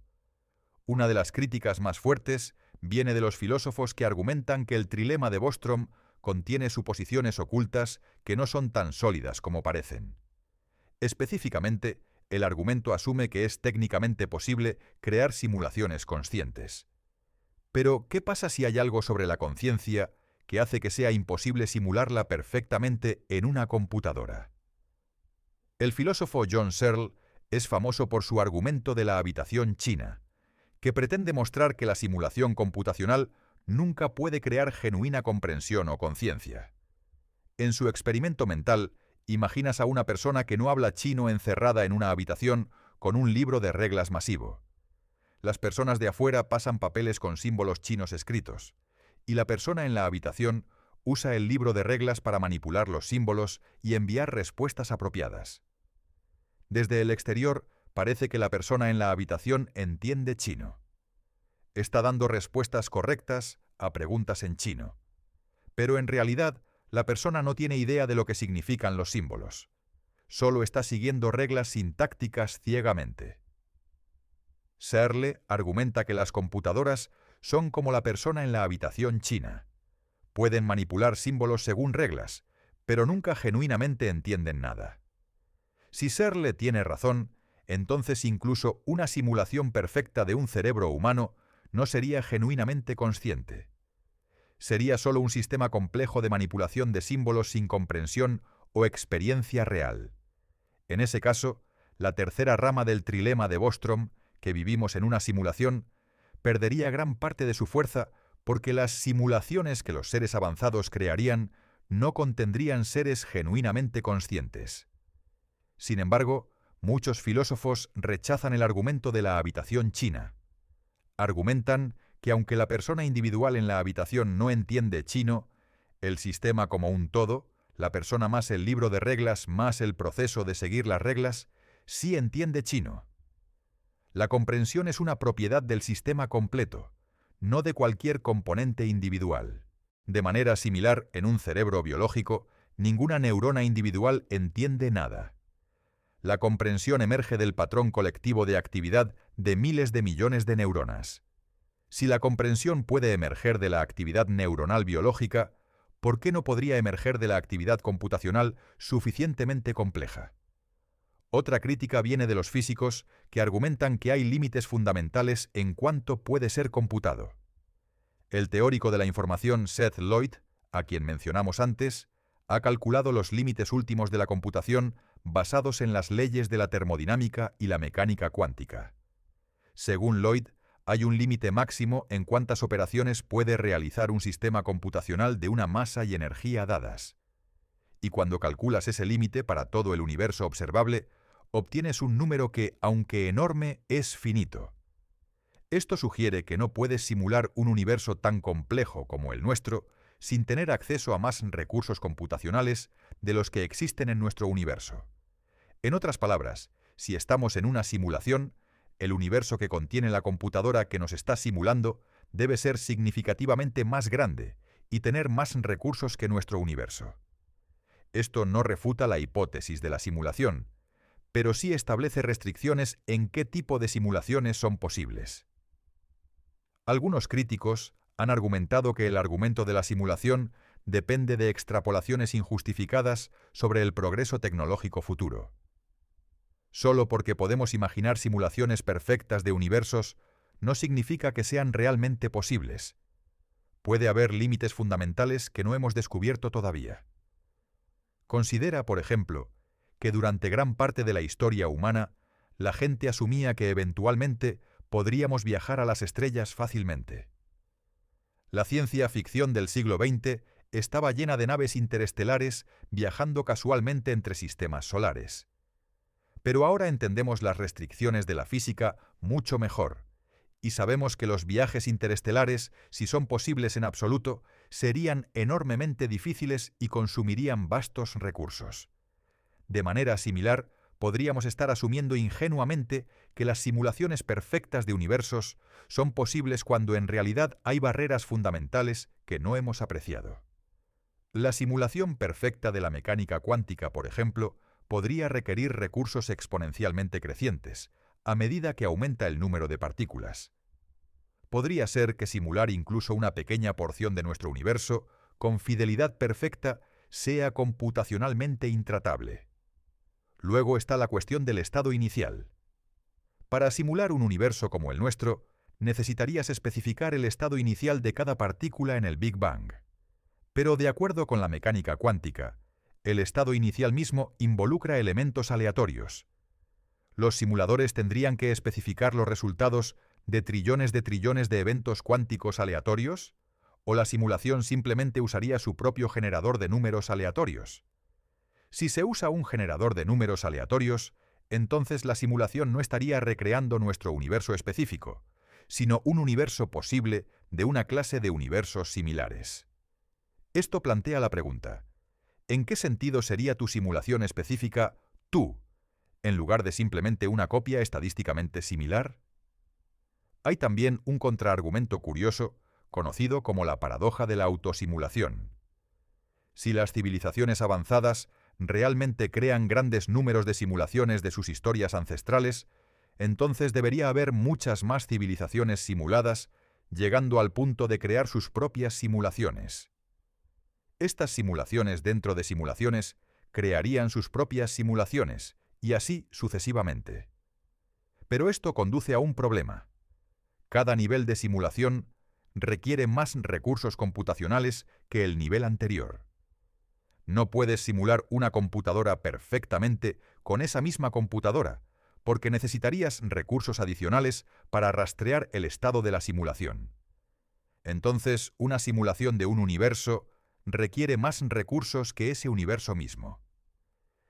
Una de las críticas más fuertes viene de los filósofos que argumentan que el trilema de Bostrom contiene suposiciones ocultas que no son tan sólidas como parecen. Específicamente, el argumento asume que es técnicamente posible crear simulaciones conscientes. Pero, ¿qué pasa si hay algo sobre la conciencia que hace que sea imposible simularla perfectamente en una computadora? El filósofo John Searle es famoso por su argumento de la habitación china, que pretende mostrar que la simulación computacional nunca puede crear genuina comprensión o conciencia. En su experimento mental, imaginas a una persona que no habla chino encerrada en una habitación con un libro de reglas masivo. Las personas de afuera pasan papeles con símbolos chinos escritos, y la persona en la habitación usa el libro de reglas para manipular los símbolos y enviar respuestas apropiadas. Desde el exterior, parece que la persona en la habitación entiende chino. Está dando respuestas correctas a preguntas en chino. Pero en realidad, la persona no tiene idea de lo que significan los símbolos. Solo está siguiendo reglas sintácticas ciegamente. Searle argumenta que las computadoras son como la persona en la habitación china. Pueden manipular símbolos según reglas, pero nunca genuinamente entienden nada. Si Searle tiene razón, entonces incluso una simulación perfecta de un cerebro humano no sería genuinamente consciente. Sería solo un sistema complejo de manipulación de símbolos sin comprensión o experiencia real. En ese caso, la tercera rama del trilema de Bostrom, que vivimos en una simulación, perdería gran parte de su fuerza porque las simulaciones que los seres avanzados crearían no contendrían seres genuinamente conscientes. Sin embargo, muchos filósofos rechazan el argumento de la habitación china. Argumentan que aunque la persona individual en la habitación no entiende chino, el sistema como un todo, la persona más el libro de reglas más el proceso de seguir las reglas, sí entiende chino. La comprensión es una propiedad del sistema completo, no de cualquier componente individual. De manera similar, en un cerebro biológico, ninguna neurona individual entiende nada. La comprensión emerge del patrón colectivo de actividad de miles de millones de neuronas. Si la comprensión puede emerger de la actividad neuronal biológica, ¿por qué no podría emerger de la actividad computacional suficientemente compleja? Otra crítica viene de los físicos que argumentan que hay límites fundamentales en cuánto puede ser computado. El teórico de la información Seth Lloyd, a quien mencionamos antes, ha calculado los límites últimos de la computación basados en las leyes de la termodinámica y la mecánica cuántica. Según Lloyd, hay un límite máximo en cuántas operaciones puede realizar un sistema computacional de una masa y energía dadas. Y cuando calculas ese límite para todo el universo observable, obtienes un número que, aunque enorme, es finito. Esto sugiere que no puedes simular un universo tan complejo como el nuestro sin tener acceso a más recursos computacionales de los que existen en nuestro universo. En otras palabras, si estamos en una simulación, el universo que contiene la computadora que nos está simulando debe ser significativamente más grande y tener más recursos que nuestro universo. Esto no refuta la hipótesis de la simulación, pero sí establece restricciones en qué tipo de simulaciones son posibles. Algunos críticos han argumentado que el argumento de la simulación depende de extrapolaciones injustificadas sobre el progreso tecnológico futuro. Solo porque podemos imaginar simulaciones perfectas de universos no significa que sean realmente posibles. Puede haber límites fundamentales que no hemos descubierto todavía. Considera, por ejemplo, que durante gran parte de la historia humana, la gente asumía que eventualmente podríamos viajar a las estrellas fácilmente. La ciencia ficción del siglo XX estaba llena de naves interestelares viajando casualmente entre sistemas solares. Pero ahora entendemos las restricciones de la física mucho mejor, y sabemos que los viajes interestelares, si son posibles en absoluto, serían enormemente difíciles y consumirían vastos recursos. De manera similar, podríamos estar asumiendo ingenuamente que las simulaciones perfectas de universos son posibles cuando en realidad hay barreras fundamentales que no hemos apreciado. La simulación perfecta de la mecánica cuántica, por ejemplo, podría requerir recursos exponencialmente crecientes, a medida que aumenta el número de partículas. Podría ser que simular incluso una pequeña porción de nuestro universo, con fidelidad perfecta, sea computacionalmente intratable. Luego está la cuestión del estado inicial. Para simular un universo como el nuestro, necesitarías especificar el estado inicial de cada partícula en el Big Bang. Pero de acuerdo con la mecánica cuántica, el estado inicial mismo involucra elementos aleatorios. Los simuladores tendrían que especificar los resultados de trillones de eventos cuánticos aleatorios, o la simulación simplemente usaría su propio generador de números aleatorios. Si se usa un generador de números aleatorios, entonces la simulación no estaría recreando nuestro universo específico, sino un universo posible de una clase de universos similares. Esto plantea la pregunta: ¿en qué sentido sería tu simulación específica tú, en lugar de simplemente una copia estadísticamente similar? Hay también un contraargumento curioso, conocido como la paradoja de la autosimulación. Si las civilizaciones avanzadas realmente crean grandes números de simulaciones de sus historias ancestrales, entonces debería haber muchas más civilizaciones simuladas, llegando al punto de crear sus propias simulaciones. Estas simulaciones dentro de simulaciones crearían sus propias simulaciones, y así sucesivamente. Pero esto conduce a un problema. Cada nivel de simulación requiere más recursos computacionales que el nivel anterior. No puedes simular una computadora perfectamente con esa misma computadora, porque necesitarías recursos adicionales para rastrear el estado de la simulación. Entonces, una simulación de un universo requiere más recursos que ese universo mismo.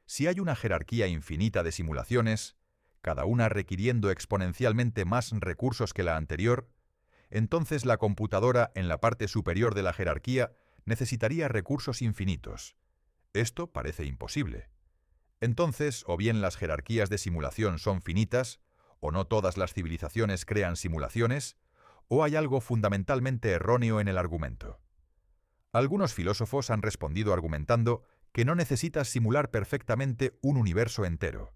Si hay una jerarquía infinita de simulaciones, cada una requiriendo exponencialmente más recursos que la anterior, entonces la computadora en la parte superior de la jerarquía necesitaría recursos infinitos. Esto parece imposible. Entonces, o bien las jerarquías de simulación son finitas, o no todas las civilizaciones crean simulaciones, o hay algo fundamentalmente erróneo en el argumento. Algunos filósofos han respondido argumentando que no necesitas simular perfectamente un universo entero.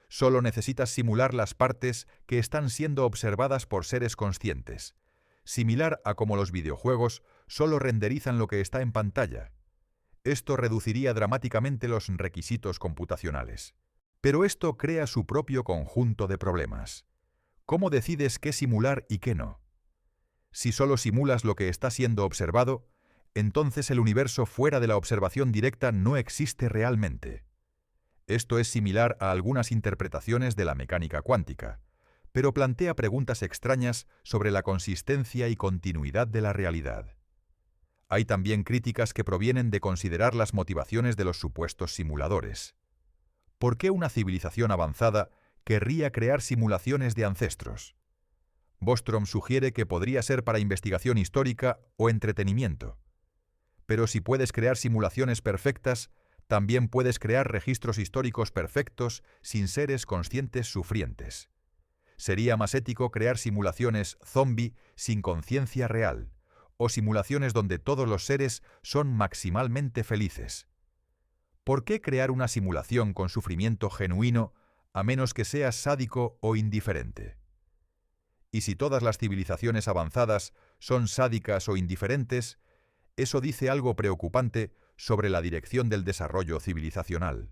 Solo necesitas simular las partes que están siendo observadas por seres conscientes, similar a como los videojuegos solo renderizan lo que está en pantalla. Esto reduciría dramáticamente los requisitos computacionales. Pero esto crea su propio conjunto de problemas. ¿Cómo decides qué simular y qué no? Si solo simulas lo que está siendo observado, entonces el universo fuera de la observación directa no existe realmente. Esto es similar a algunas interpretaciones de la mecánica cuántica, pero plantea preguntas extrañas sobre la consistencia y continuidad de la realidad. Hay también críticas que provienen de considerar las motivaciones de los supuestos simuladores. ¿Por qué una civilización avanzada querría crear simulaciones de ancestros? Bostrom sugiere que podría ser para investigación histórica o entretenimiento. Pero si puedes crear simulaciones perfectas, también puedes crear registros históricos perfectos sin seres conscientes sufrientes. Sería más ético crear simulaciones zombie sin conciencia real, o simulaciones donde todos los seres son maximalmente felices. ¿Por qué crear una simulación con sufrimiento genuino a menos que sea sádico o indiferente? Y si todas las civilizaciones avanzadas son sádicas o indiferentes, eso dice algo preocupante sobre la dirección del desarrollo civilizacional.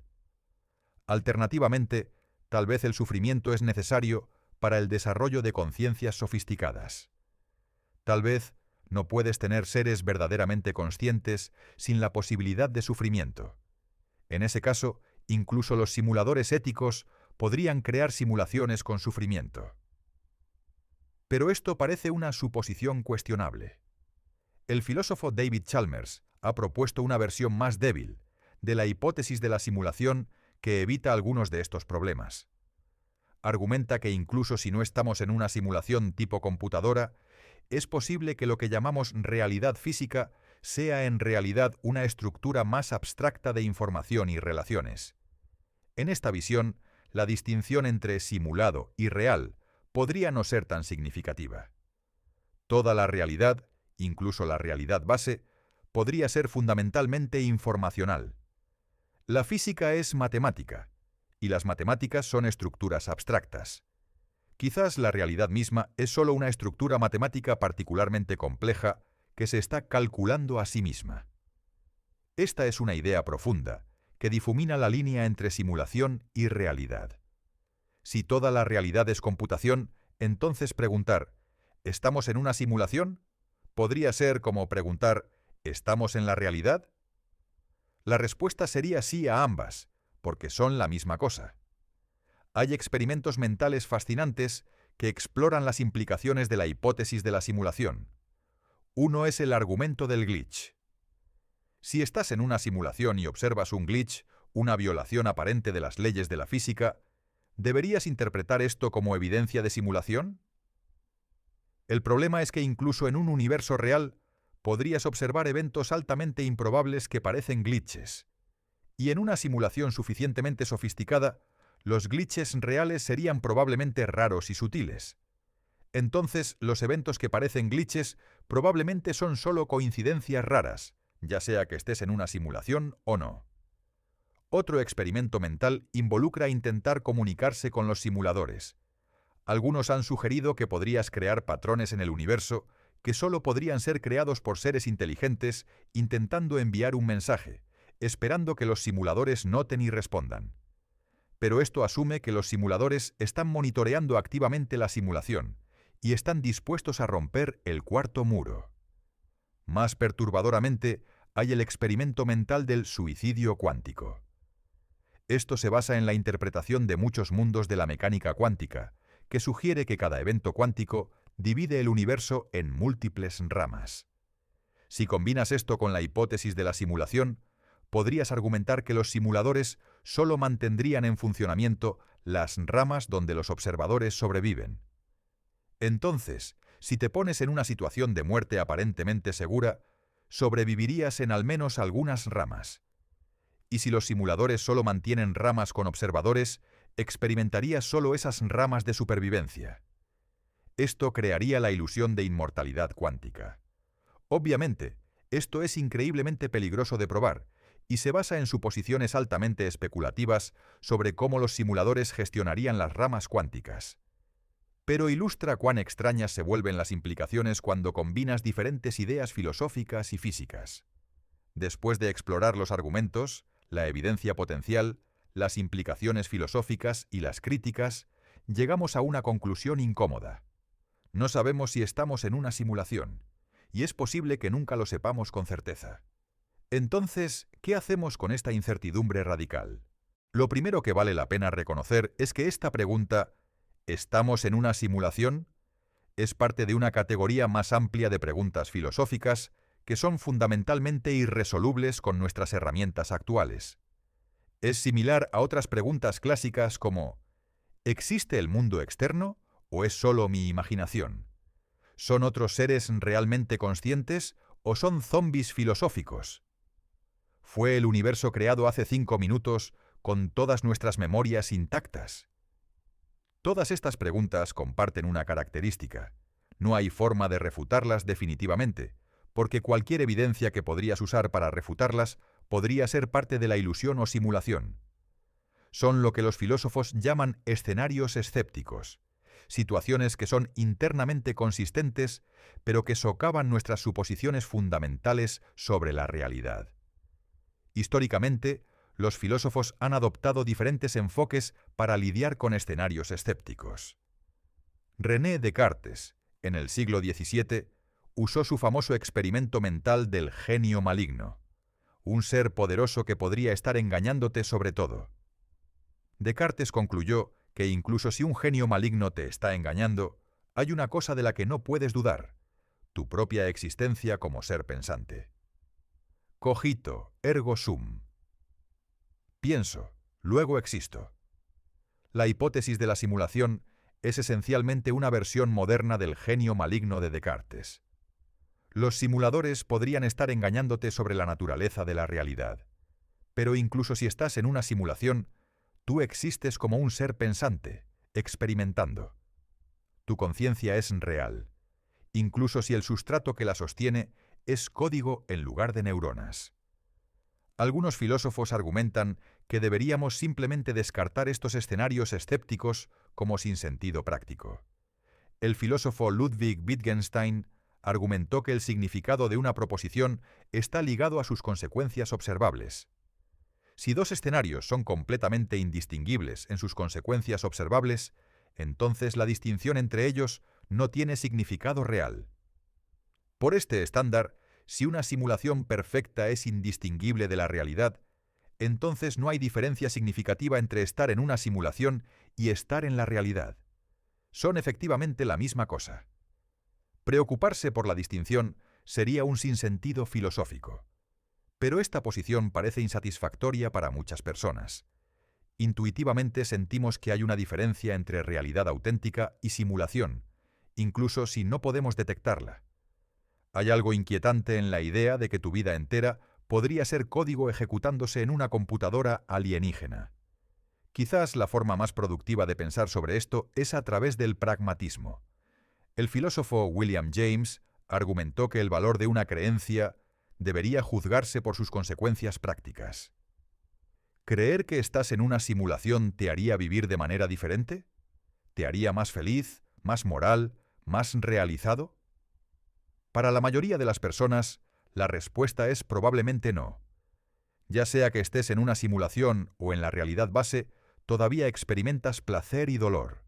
Alternativamente, tal vez el sufrimiento es necesario para el desarrollo de conciencias sofisticadas. Tal vez no puedes tener seres verdaderamente conscientes sin la posibilidad de sufrimiento. En ese caso, incluso los simuladores éticos podrían crear simulaciones con sufrimiento. Pero esto parece una suposición cuestionable. El filósofo David Chalmers ha propuesto una versión más débil de la hipótesis de la simulación que evita algunos de estos problemas. Argumenta que incluso si no estamos en una simulación tipo computadora, es posible que lo que llamamos realidad física sea en realidad una estructura más abstracta de información y relaciones. En esta visión, la distinción entre simulado y real podría no ser tan significativa. Toda la realidad, incluso la realidad base, podría ser fundamentalmente informacional. La física es matemática, y las matemáticas son estructuras abstractas. Quizás la realidad misma es solo una estructura matemática particularmente compleja que se está calculando a sí misma. Esta es una idea profunda, que difumina la línea entre simulación y realidad. Si toda la realidad es computación, entonces preguntar ¿estamos en una simulación? Podría ser como preguntar ¿estamos en la realidad? La respuesta sería sí a ambas, porque son la misma cosa. Hay experimentos mentales fascinantes que exploran las implicaciones de la hipótesis de la simulación. Uno es el argumento del glitch. Si estás en una simulación y observas un glitch, una violación aparente de las leyes de la física, ¿deberías interpretar esto como evidencia de simulación? El problema es que incluso en un universo real podrías observar eventos altamente improbables que parecen glitches. Y en una simulación suficientemente sofisticada, Los glitches reales serían probablemente raros y sutiles. Entonces, los eventos que parecen glitches probablemente son solo coincidencias raras, ya sea que estés en una simulación o no. Otro experimento mental involucra intentar comunicarse con los simuladores. Algunos han sugerido que podrías crear patrones en el universo que solo podrían ser creados por seres inteligentes intentando enviar un mensaje, esperando que los simuladores noten y respondan. Pero esto asume que los simuladores están monitoreando activamente la simulación y están dispuestos a romper el cuarto muro. Más perturbadoramente, hay el experimento mental del suicidio cuántico. Esto se basa en la interpretación de muchos mundos de la mecánica cuántica, que sugiere que cada evento cuántico divide el universo en múltiples ramas. Si combinas esto con la hipótesis de la simulación, podrías argumentar que los simuladores solo mantendrían en funcionamiento las ramas donde los observadores sobreviven. Entonces, si te pones en una situación de muerte aparentemente segura, sobrevivirías en al menos algunas ramas. Y si los simuladores solo mantienen ramas con observadores, experimentarías solo esas ramas de supervivencia. Esto crearía la ilusión de inmortalidad cuántica. Obviamente, esto es increíblemente peligroso de probar, y se basa en suposiciones altamente especulativas sobre cómo los simuladores gestionarían las ramas cuánticas. Pero ilustra cuán extrañas se vuelven las implicaciones cuando combinas diferentes ideas filosóficas y físicas. Después de explorar los argumentos, la evidencia potencial, las implicaciones filosóficas y las críticas, llegamos a una conclusión incómoda. No sabemos si estamos en una simulación, y es posible que nunca lo sepamos con certeza. Entonces, ¿qué hacemos con esta incertidumbre radical? Lo primero que vale la pena reconocer es que esta pregunta, ¿estamos en una simulación?, es parte de una categoría más amplia de preguntas filosóficas que son fundamentalmente irresolubles con nuestras herramientas actuales. Es similar a otras preguntas clásicas como ¿existe el mundo externo o es solo mi imaginación? ¿Son otros seres realmente conscientes o son zombis filosóficos? ¿Fue el universo creado hace 5 minutos con todas nuestras memorias intactas? Todas estas preguntas comparten una característica. No hay forma de refutarlas definitivamente, porque cualquier evidencia que podrías usar para refutarlas podría ser parte de la ilusión o simulación. Son lo que los filósofos llaman escenarios escépticos, situaciones que son internamente consistentes, pero que socavan nuestras suposiciones fundamentales sobre la realidad. Históricamente, los filósofos han adoptado diferentes enfoques para lidiar con escenarios escépticos. René Descartes, en el siglo XVII, usó su famoso experimento mental del genio maligno, un ser poderoso que podría estar engañándote sobre todo. Descartes concluyó que incluso si un genio maligno te está engañando, hay una cosa de la que no puedes dudar: tu propia existencia como ser pensante. Cogito, ergo sum. Pienso, luego existo. La hipótesis de la simulación es esencialmente una versión moderna del genio maligno de Descartes. Los simuladores podrían estar engañándote sobre la naturaleza de la realidad. Pero incluso si estás en una simulación, tú existes como un ser pensante, experimentando. Tu conciencia es real, incluso si el sustrato que la sostiene es código en lugar de neuronas. Algunos filósofos argumentan que deberíamos simplemente descartar estos escenarios escépticos como sin sentido práctico. El filósofo Ludwig Wittgenstein argumentó que el significado de una proposición está ligado a sus consecuencias observables. Si dos escenarios son completamente indistinguibles en sus consecuencias observables, entonces la distinción entre ellos no tiene significado real. Por este estándar, si una simulación perfecta es indistinguible de la realidad, entonces no hay diferencia significativa entre estar en una simulación y estar en la realidad. Son efectivamente la misma cosa. Preocuparse por la distinción sería un sinsentido filosófico. Pero esta posición parece insatisfactoria para muchas personas. Intuitivamente sentimos que hay una diferencia entre realidad auténtica y simulación, incluso si no podemos detectarla. Hay algo inquietante en la idea de que tu vida entera podría ser código ejecutándose en una computadora alienígena. Quizás la forma más productiva de pensar sobre esto es a través del pragmatismo. El filósofo William James argumentó que el valor de una creencia debería juzgarse por sus consecuencias prácticas. ¿Creer que estás en una simulación te haría vivir de manera diferente? ¿Te haría más feliz, más moral, más realizado? Para la mayoría de las personas, la respuesta es probablemente no. Ya sea que estés en una simulación o en la realidad base, todavía experimentas placer y dolor.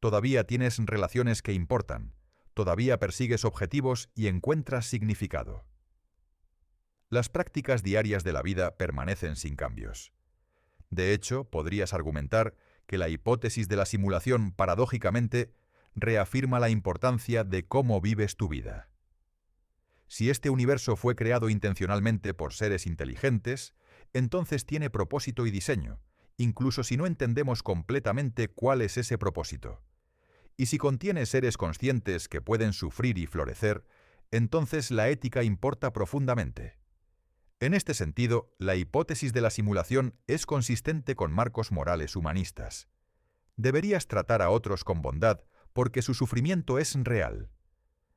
Todavía tienes relaciones que importan. Todavía persigues objetivos y encuentras significado. Las prácticas diarias de la vida permanecen sin cambios. De hecho, podrías argumentar que la hipótesis de la simulación, paradójicamente, reafirma la importancia de cómo vives tu vida. Si este universo fue creado intencionalmente por seres inteligentes, entonces tiene propósito y diseño, incluso si no entendemos completamente cuál es ese propósito. Y si contiene seres conscientes que pueden sufrir y florecer, entonces la ética importa profundamente. En este sentido, la hipótesis de la simulación es consistente con marcos morales humanistas. Deberías tratar a otros con bondad porque su sufrimiento es real.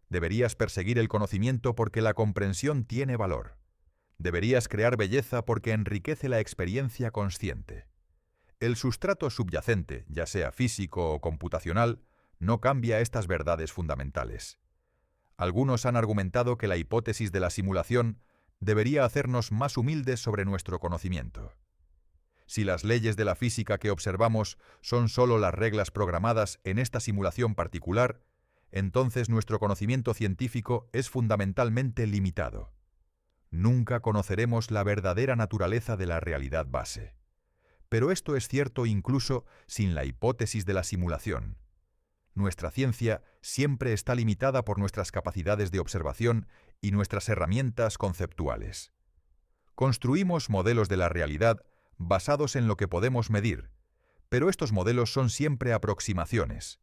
Deberías perseguir el conocimiento porque la comprensión tiene valor. Deberías crear belleza porque enriquece la experiencia consciente. El sustrato subyacente, ya sea físico o computacional, no cambia estas verdades fundamentales. Algunos han argumentado que la hipótesis de la simulación debería hacernos más humildes sobre nuestro conocimiento. Si las leyes de la física que observamos son solo las reglas programadas en esta simulación particular, entonces nuestro conocimiento científico es fundamentalmente limitado. Nunca conoceremos la verdadera naturaleza de la realidad base. Pero esto es cierto incluso sin la hipótesis de la simulación. Nuestra ciencia siempre está limitada por nuestras capacidades de observación y nuestras herramientas conceptuales. Construimos modelos de la realidad basados en lo que podemos medir, pero estos modelos son siempre aproximaciones.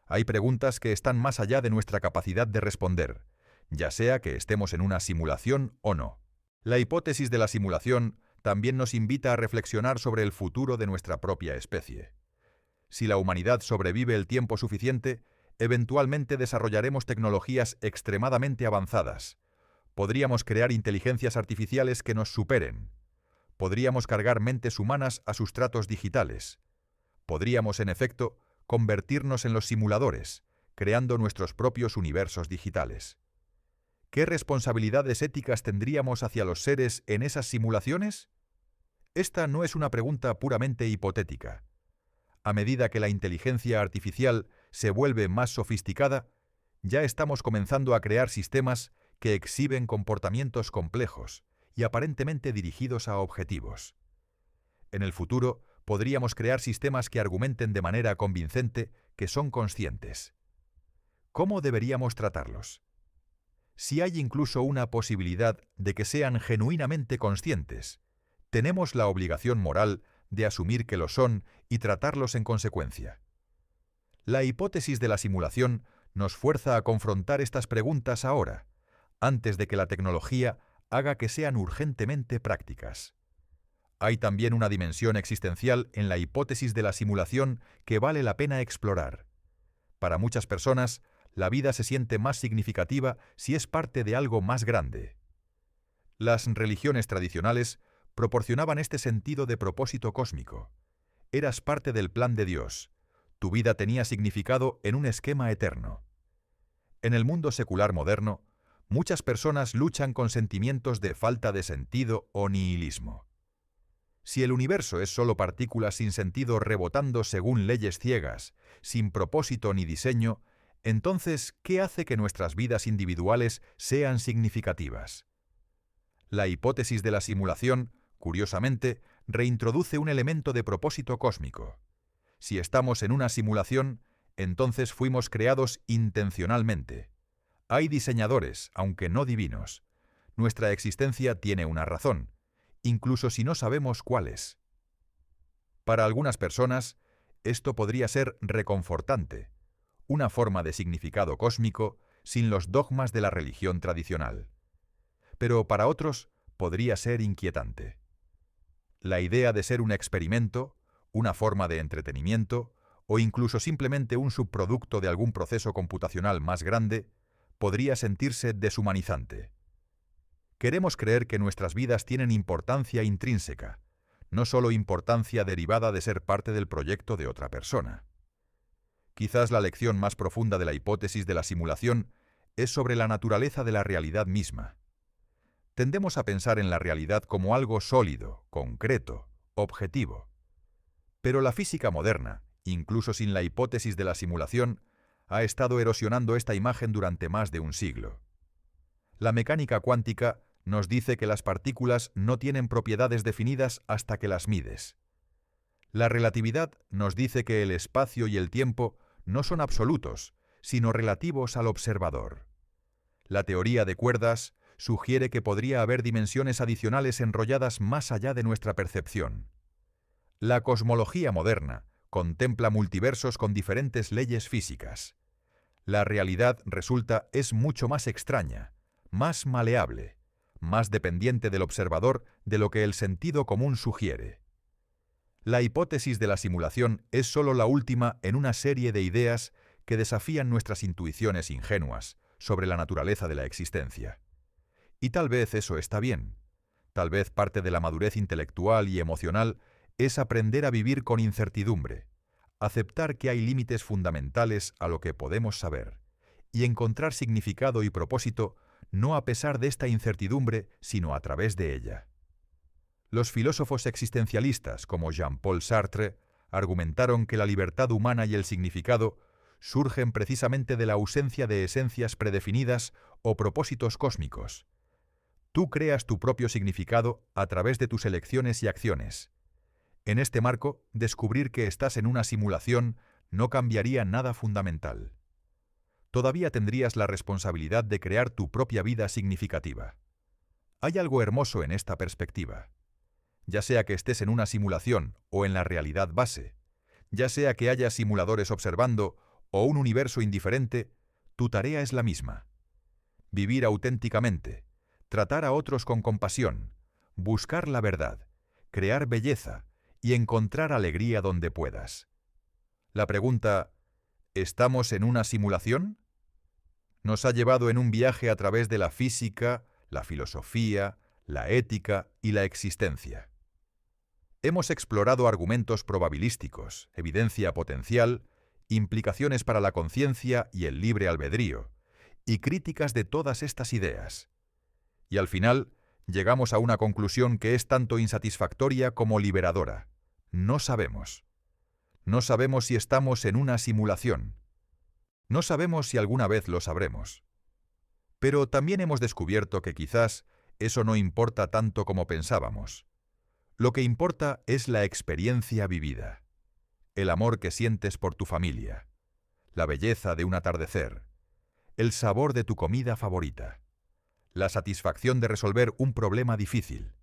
Hay preguntas que están más allá de nuestra capacidad de responder, ya sea que estemos en una simulación o no. La hipótesis de la simulación también nos invita a reflexionar sobre el futuro de nuestra propia especie. Si la humanidad sobrevive el tiempo suficiente, eventualmente desarrollaremos tecnologías extremadamente avanzadas. Podríamos crear inteligencias artificiales que nos superen. Podríamos cargar mentes humanas a sustratos digitales. Podríamos, en efecto, convertirnos en los simuladores, creando nuestros propios universos digitales. ¿Qué responsabilidades éticas tendríamos hacia los seres en esas simulaciones? Esta no es una pregunta puramente hipotética. A medida que la inteligencia artificial se vuelve más sofisticada, ya estamos comenzando a crear sistemas que exhiben comportamientos complejos y aparentemente dirigidos a objetivos. En el futuro, podríamos crear sistemas que argumenten de manera convincente que son conscientes. ¿Cómo deberíamos tratarlos? Si hay incluso una posibilidad de que sean genuinamente conscientes, tenemos la obligación moral de asumir que lo son y tratarlos en consecuencia. La hipótesis de la simulación nos fuerza a confrontar estas preguntas ahora, antes de que la tecnología haga que sean urgentemente prácticas. Hay también una dimensión existencial en la hipótesis de la simulación que vale la pena explorar. Para muchas personas, la vida se siente más significativa si es parte de algo más grande. Las religiones tradicionales proporcionaban este sentido de propósito cósmico. Eras parte del plan de Dios. Tu vida tenía significado en un esquema eterno. En el mundo secular moderno, muchas personas luchan con sentimientos de falta de sentido o nihilismo. Si el universo es solo partículas sin sentido rebotando según leyes ciegas, sin propósito ni diseño, entonces, ¿qué hace que nuestras vidas individuales sean significativas? La hipótesis de la simulación, curiosamente, reintroduce un elemento de propósito cósmico. Si estamos en una simulación, entonces fuimos creados intencionalmente. Hay diseñadores, aunque no divinos. Nuestra existencia tiene una razón, incluso si no sabemos cuál es. Para algunas personas, esto podría ser reconfortante, una forma de significado cósmico sin los dogmas de la religión tradicional. Pero para otros podría ser inquietante. La idea de ser un experimento, una forma de entretenimiento o incluso simplemente un subproducto de algún proceso computacional más grande, podría sentirse deshumanizante. Queremos creer que nuestras vidas tienen importancia intrínseca, no solo importancia derivada de ser parte del proyecto de otra persona. Quizás la lección más profunda de la hipótesis de la simulación es sobre la naturaleza de la realidad misma. Tendemos a pensar en la realidad como algo sólido, concreto, objetivo. Pero la física moderna, incluso sin la hipótesis de la simulación, ha estado erosionando esta imagen durante más de un siglo. La mecánica cuántica nos dice que las partículas no tienen propiedades definidas hasta que las mides. La relatividad nos dice que el espacio y el tiempo no son absolutos, sino relativos al observador. La teoría de cuerdas sugiere que podría haber dimensiones adicionales enrolladas más allá de nuestra percepción. La cosmología moderna contempla multiversos con diferentes leyes físicas. La realidad, resulta, es mucho más extraña, más maleable, más dependiente del observador de lo que el sentido común sugiere. La hipótesis de la simulación es solo la última en una serie de ideas que desafían nuestras intuiciones ingenuas sobre la naturaleza de la existencia. Y tal vez eso está bien. Tal vez parte de la madurez intelectual y emocional es aprender a vivir con incertidumbre, aceptar que hay límites fundamentales a lo que podemos saber, y encontrar significado y propósito no a pesar de esta incertidumbre, sino a través de ella. Los filósofos existencialistas como Jean-Paul Sartre argumentaron que la libertad humana y el significado surgen precisamente de la ausencia de esencias predefinidas o propósitos cósmicos. Tú creas tu propio significado a través de tus elecciones y acciones. En este marco, descubrir que estás en una simulación no cambiaría nada fundamental. Todavía tendrías la responsabilidad de crear tu propia vida significativa. Hay algo hermoso en esta perspectiva. Ya sea que estés en una simulación o en la realidad base, ya sea que haya simuladores observando o un universo indiferente, tu tarea es la misma. Vivir auténticamente, tratar a otros con compasión, buscar la verdad, crear belleza y encontrar alegría donde puedas. La pregunta, ¿estamos en una simulación?, nos ha llevado en un viaje a través de la física, la filosofía, la ética y la existencia. Hemos explorado argumentos probabilísticos, evidencia potencial, implicaciones para la conciencia y el libre albedrío, y críticas de todas estas ideas. Y al final, llegamos a una conclusión que es tanto insatisfactoria como liberadora. No sabemos. No sabemos si estamos en una simulación. No sabemos si alguna vez lo sabremos. Pero también hemos descubierto que quizás eso no importa tanto como pensábamos. Lo que importa es la experiencia vivida, el amor que sientes por tu familia, la belleza de un atardecer, el sabor de tu comida favorita, la satisfacción de resolver un problema difícil.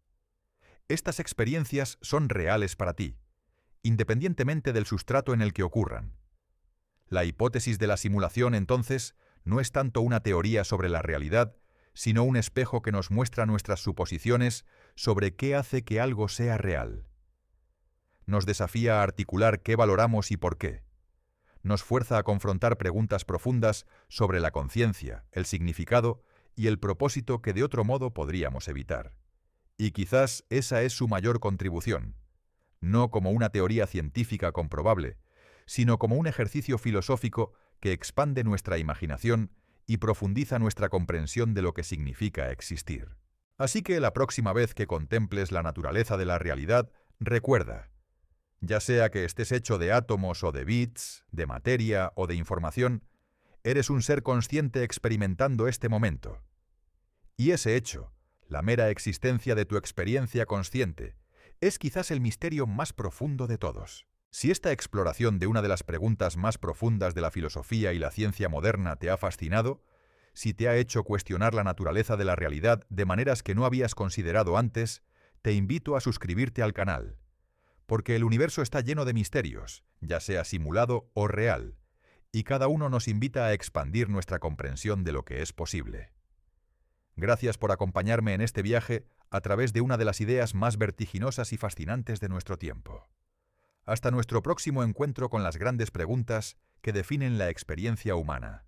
Estas experiencias son reales para ti, independientemente del sustrato en el que ocurran. La hipótesis de la simulación, entonces, no es tanto una teoría sobre la realidad, sino un espejo que nos muestra nuestras suposiciones sobre qué hace que algo sea real. Nos desafía a articular qué valoramos y por qué. Nos fuerza a confrontar preguntas profundas sobre la conciencia, el significado y el propósito que de otro modo podríamos evitar. Y quizás esa es su mayor contribución, no como una teoría científica comprobable, sino como un ejercicio filosófico que expande nuestra imaginación y profundiza nuestra comprensión de lo que significa existir. Así que la próxima vez que contemples la naturaleza de la realidad, recuerda, ya sea que estés hecho de átomos o de bits, de materia o de información, eres un ser consciente experimentando este momento. Y ese hecho, la mera existencia de tu experiencia consciente, es quizás el misterio más profundo de todos. Si esta exploración de una de las preguntas más profundas de la filosofía y la ciencia moderna te ha fascinado, si te ha hecho cuestionar la naturaleza de la realidad de maneras que no habías considerado antes, te invito a suscribirte al canal, porque el universo está lleno de misterios, ya sea simulado o real, y cada uno nos invita a expandir nuestra comprensión de lo que es posible. Gracias por acompañarme en este viaje a través de una de las ideas más vertiginosas y fascinantes de nuestro tiempo. Hasta nuestro próximo encuentro con las grandes preguntas que definen la experiencia humana.